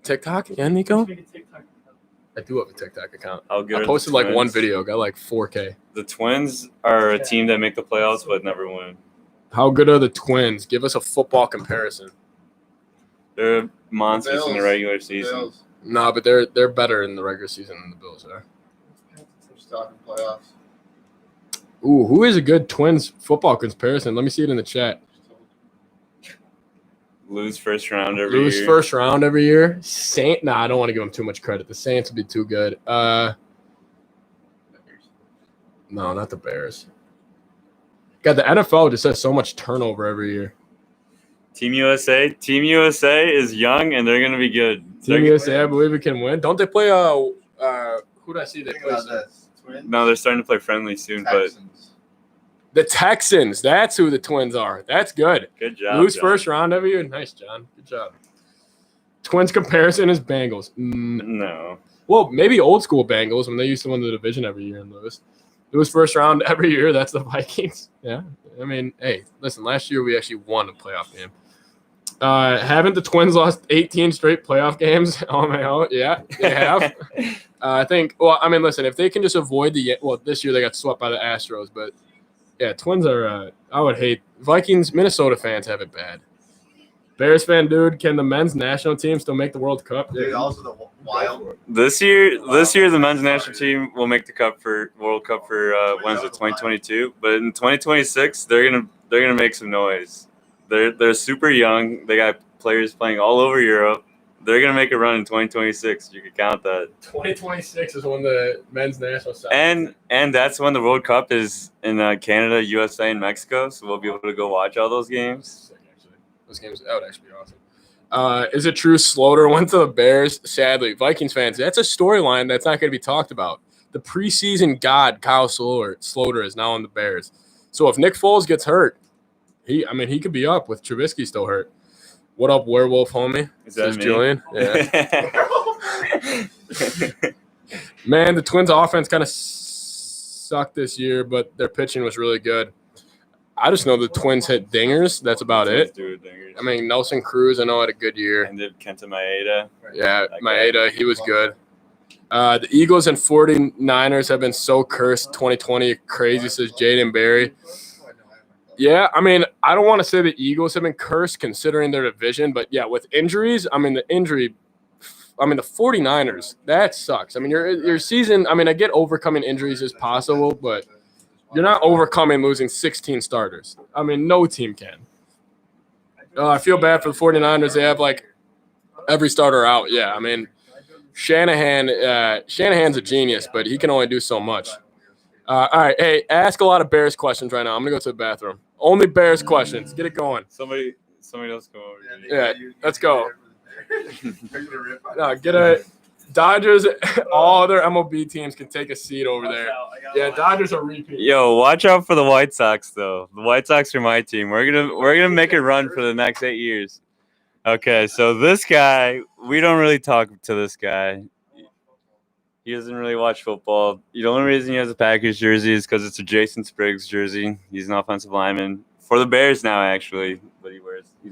TikTok? Yeah, Nico? I do have a TikTok account. How good I are posted the like one Twins? video, got like 4K. The Twins are a team that make the playoffs but never win. How good are the Twins? Give us a football comparison. They're monsters in the Bills. regular season. Bills. No, but they're better in the regular season than the Bills are. Just talking playoffs. Ooh, who is a good Twins football comparison? Let me see it in the chat. Lose first round every Lose year. first round every year. I don't want to give them too much credit. The Saints would be too good. No, not the Bears. God, the NFL just has so much turnover every year. Team USA. Team USA is young and they're going to be good. Team USA, I believe it can win. Don't they play? Who did I see they Think play? about this. Twins. No, they're starting to play friendly soon, Texans. The Texans. That's who the Twins are. That's good. but good job. Lose John. first round every year. Nice, John. Good job. Twins comparison is Bengals. No. Well, maybe old school Bengals when they used to win the division every year and lose. Lose first round every year. That's the Vikings. Yeah. I mean, hey, listen, last year we actually won a playoff game. Haven't the Twins lost 18 straight playoff games on my own? Yeah, they have. I think, listen, if they can just avoid this year they got swept by the Astros, but yeah, Twins are, I would hate, Vikings, Minnesota fans have it bad. Bears fan, dude, can the men's national team still make the World Cup? Dude, also the Wild. This year, the men's national team will make the World Cup for when is it, 2022? But in 2026, they're gonna make some noise. They're super young. They got players playing all over Europe. They're gonna make a run in 2026. You can count that. 2026 is when the men's national side. And that's when the World Cup is in Canada, USA, and Mexico. So we'll be able to go watch all those games. Those games, that would actually be awesome. Is it true Slaughter went to the Bears? Sadly, Vikings fans, that's a storyline that's not going to be talked about. The preseason god, Kyle Slaughter, is now on the Bears. So if Nick Foles gets hurt, he could be up with Trubisky still hurt. What up, werewolf homie? Is that Says me? Julian. Yeah. Man, the Twins' offense kind of sucked this year, but their pitching was really good. I just know the Twins hit dingers. That's about it. I mean, Nelson Cruz, I know, had a good year. And did Kenta Maeda. Yeah, Maeda, he was good. The Eagles and 49ers have been so cursed 2020. Crazy, says Jaden Berry. Yeah, I mean, I don't want to say the Eagles have been cursed considering their division, but yeah, with injuries, the 49ers, that sucks. I mean, your season, I get overcoming injuries is possible, but you're not overcoming losing 16 starters. I mean, no team can. I feel bad for the 49ers. They have, every starter out. Yeah, I mean, Shanahan's a genius, but he can only do so much. All right, hey, ask a lot of Bears questions right now. I'm going to go to the bathroom. Only Bears questions. Get it going. Somebody else come over. Yeah, let's go. No, get a Dodgers. All other MLB teams can take a seat over there. Yeah, Dodgers are repeat. Yo, watch out for the White Sox, though. The White Sox are my team. We're gonna make a run for the next 8 years. Okay, so this guy, we don't really talk to this guy. He doesn't really watch football. The only reason he has a Packers jersey is because it's a Jason Spriggs jersey. He's an offensive lineman for the Bears now, actually, but he's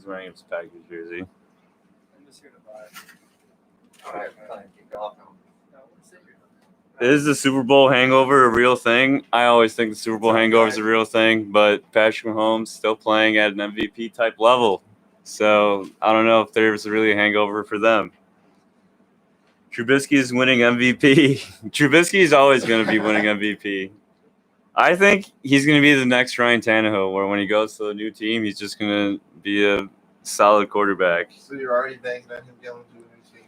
wearing his Packers jersey. I'm just here to buy. All right, fine. Kick off now. Is the Super Bowl hangover a real thing? I always think the Super Bowl hangover is a real thing, but Patrick Mahomes still playing at an MVP type level. So I don't know if there's really a hangover for them. Trubisky is winning MVP. Trubisky is always going to be winning MVP. I think he's going to be the next Ryan Tannehill, where when he goes to a new team, he's just going to be a solid quarterback. So you're already banking on him going to a new team?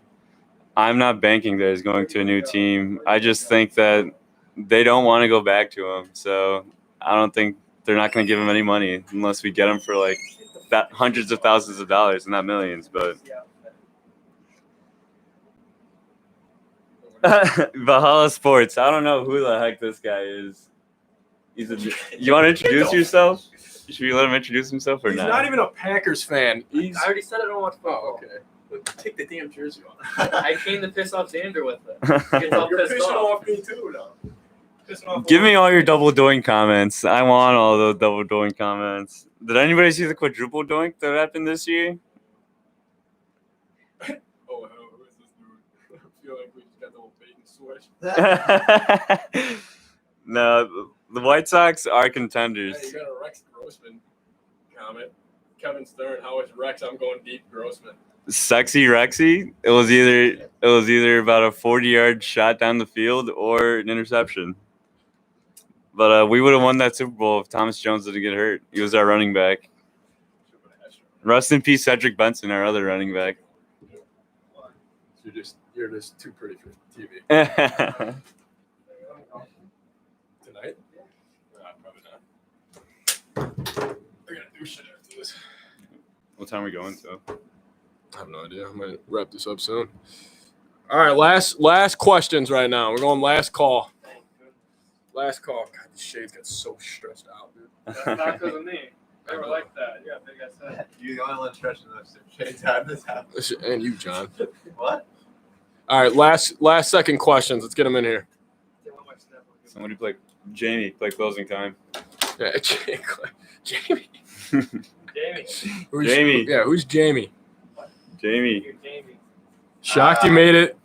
I'm not banking that he's going to a new team. I just think that they don't want to go back to him. So I don't think they're not going to give him any money unless we get him for like hundreds of thousands of dollars and not millions. But Valhalla Sports. I don't know who the heck this guy is. You want to introduce yourself? Should we let him introduce himself or He's not? not even a Packers fan. He's. I already said I don't watch football. Oh, okay. Take the damn jersey off. I came to piss off Xander with it. He gets all You're pissed pissing off. off me too now. Pissing off Give me all your double doink comments. I want all those double doink comments. Did anybody see the quadruple doink that happened this year? Oh, hell, who is this dude? I feel like we just got the whole bait and switch. No, the White Sox are Hey, contenders. you got a Rex Grossman comment. Kevin Stern, how is Rex? I'm going deep, Grossman. Sexy Rexy. It was either about a 40-yard shot down the field or an interception. But we would have won that Super Bowl if Thomas Jones didn't get hurt. He was our running back. Rest in peace, Cedric Benson, our other running back. You're just too pretty for TV. Tonight? Probably not. I gotta do shit after this. What time are we going to? I have no idea. I might wrap this up soon. All right, last questions right now. We're going last call. Last call. God, these shades got so stretched out, dude. That's not because of me. I never like that. Yeah, big ass head. You the only one stretching those shades out of this house. And you, John. What? All right, last second questions. Let's get them in here. Somebody play closing time. Yeah, Jamie. Jamie. Jamie. Yeah, who's Jamie? Jamie. You're Jamie. Shocked you made it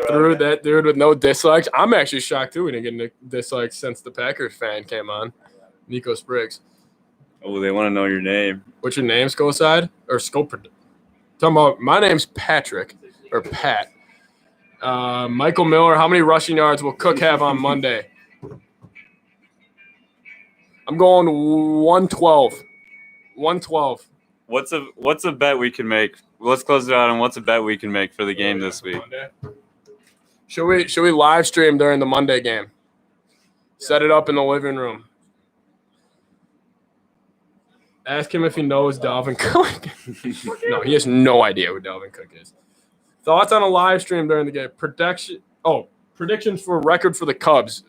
through that dude with no dislikes. I'm actually shocked too. We didn't get any dislikes since the Packers fan came on. Nico Spriggs. Oh, they want to know your name. What's your name, Skoside? Or Talking about my name's Patrick or Pat. Michael Miller, how many rushing yards will Cook have on Monday? I'm going 112. 112. What's a bet we can make? Let's close it out on what's a bet we can make for the game this week. Should we live stream during the Monday game? Set it up in the living room. Ask him if he knows Dalvin Cook. No, he has no idea who Dalvin Cook is. Thoughts on a live stream during the game? Predictions for record for the Cubs.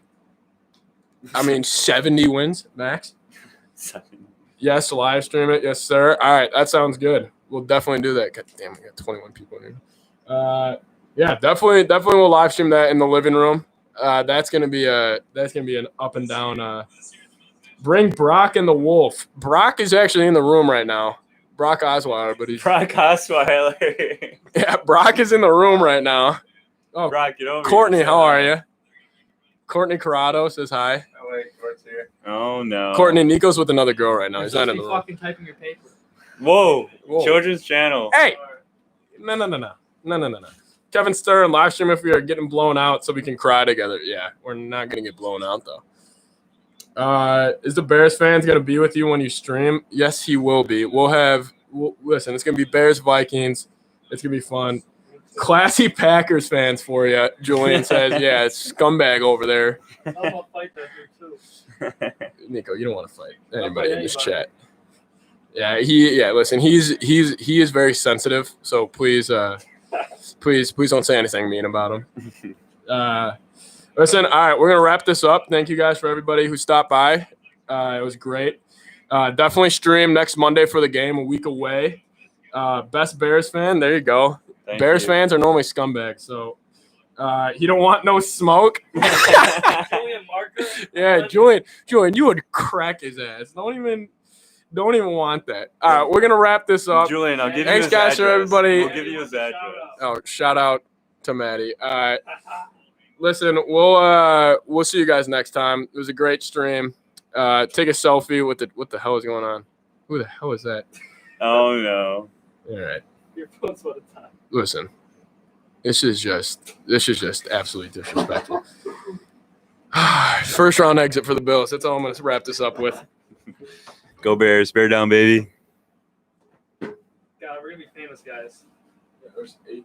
I mean, 70 wins max. Yes, live stream it. Yes, sir. All right, that sounds good. We'll definitely do that. God damn, we got 21 people in here. Yeah, definitely we'll live stream that in the living room. That's gonna be an up and down. Bring Brock and the Wolf. Brock is actually in the room right now. Brock Osweiler, but he's Brock Osweiler. yeah. Brock is in the room right now. Oh, Brock, get over Courtney, here. how are you? Courtney Corrado says hi. Oh wait, Court's here. Oh no. Courtney, Nico's with another girl right now. You're He's not in supposed the to be room. fucking typing your paper. Whoa. Whoa. Children's channel. Hey, no. Kevin Stern, live stream if we are getting blown out so we can cry together. Yeah, we're not gonna get blown out though. Is the Bears fans gonna be with you when you stream? Yes, he will be. Listen, it's gonna be Bears Vikings. It's gonna be fun. Classy Packers fans for you. Julian says, yeah, it's scumbag over there. I'm gonna fight that dude too. Nico, you don't want to fight anybody in this chat. Yeah, listen, he is very sensitive, so please don't say anything mean about him. Listen, all right, we're gonna wrap this up. Thank you guys for everybody who stopped by. It was great. Definitely stream next Monday for the game, a week away. Best Bears fan, there you go. Thank Bears you. fans are normally scumbags, so he don't want no smoke. Julian Marker. Yeah, Julian, you would crack his ass. Don't even want that. All right, we're gonna wrap this up. Julian, I'll give you Thanks, his guys, for address. everybody. We'll give you his address. Oh, shout out to Maddie. All right, listen, we'll see you guys next time. It was a great stream. Take a selfie with what the hell is going on? Who the hell is that? Oh no. All right, Your phone's what a time. listen, this is just absolutely disrespectful. First round exit for the Bills. That's all I'm gonna wrap this up with. Go Bears. Bear down, baby. God, we're gonna be famous, guys. There's 8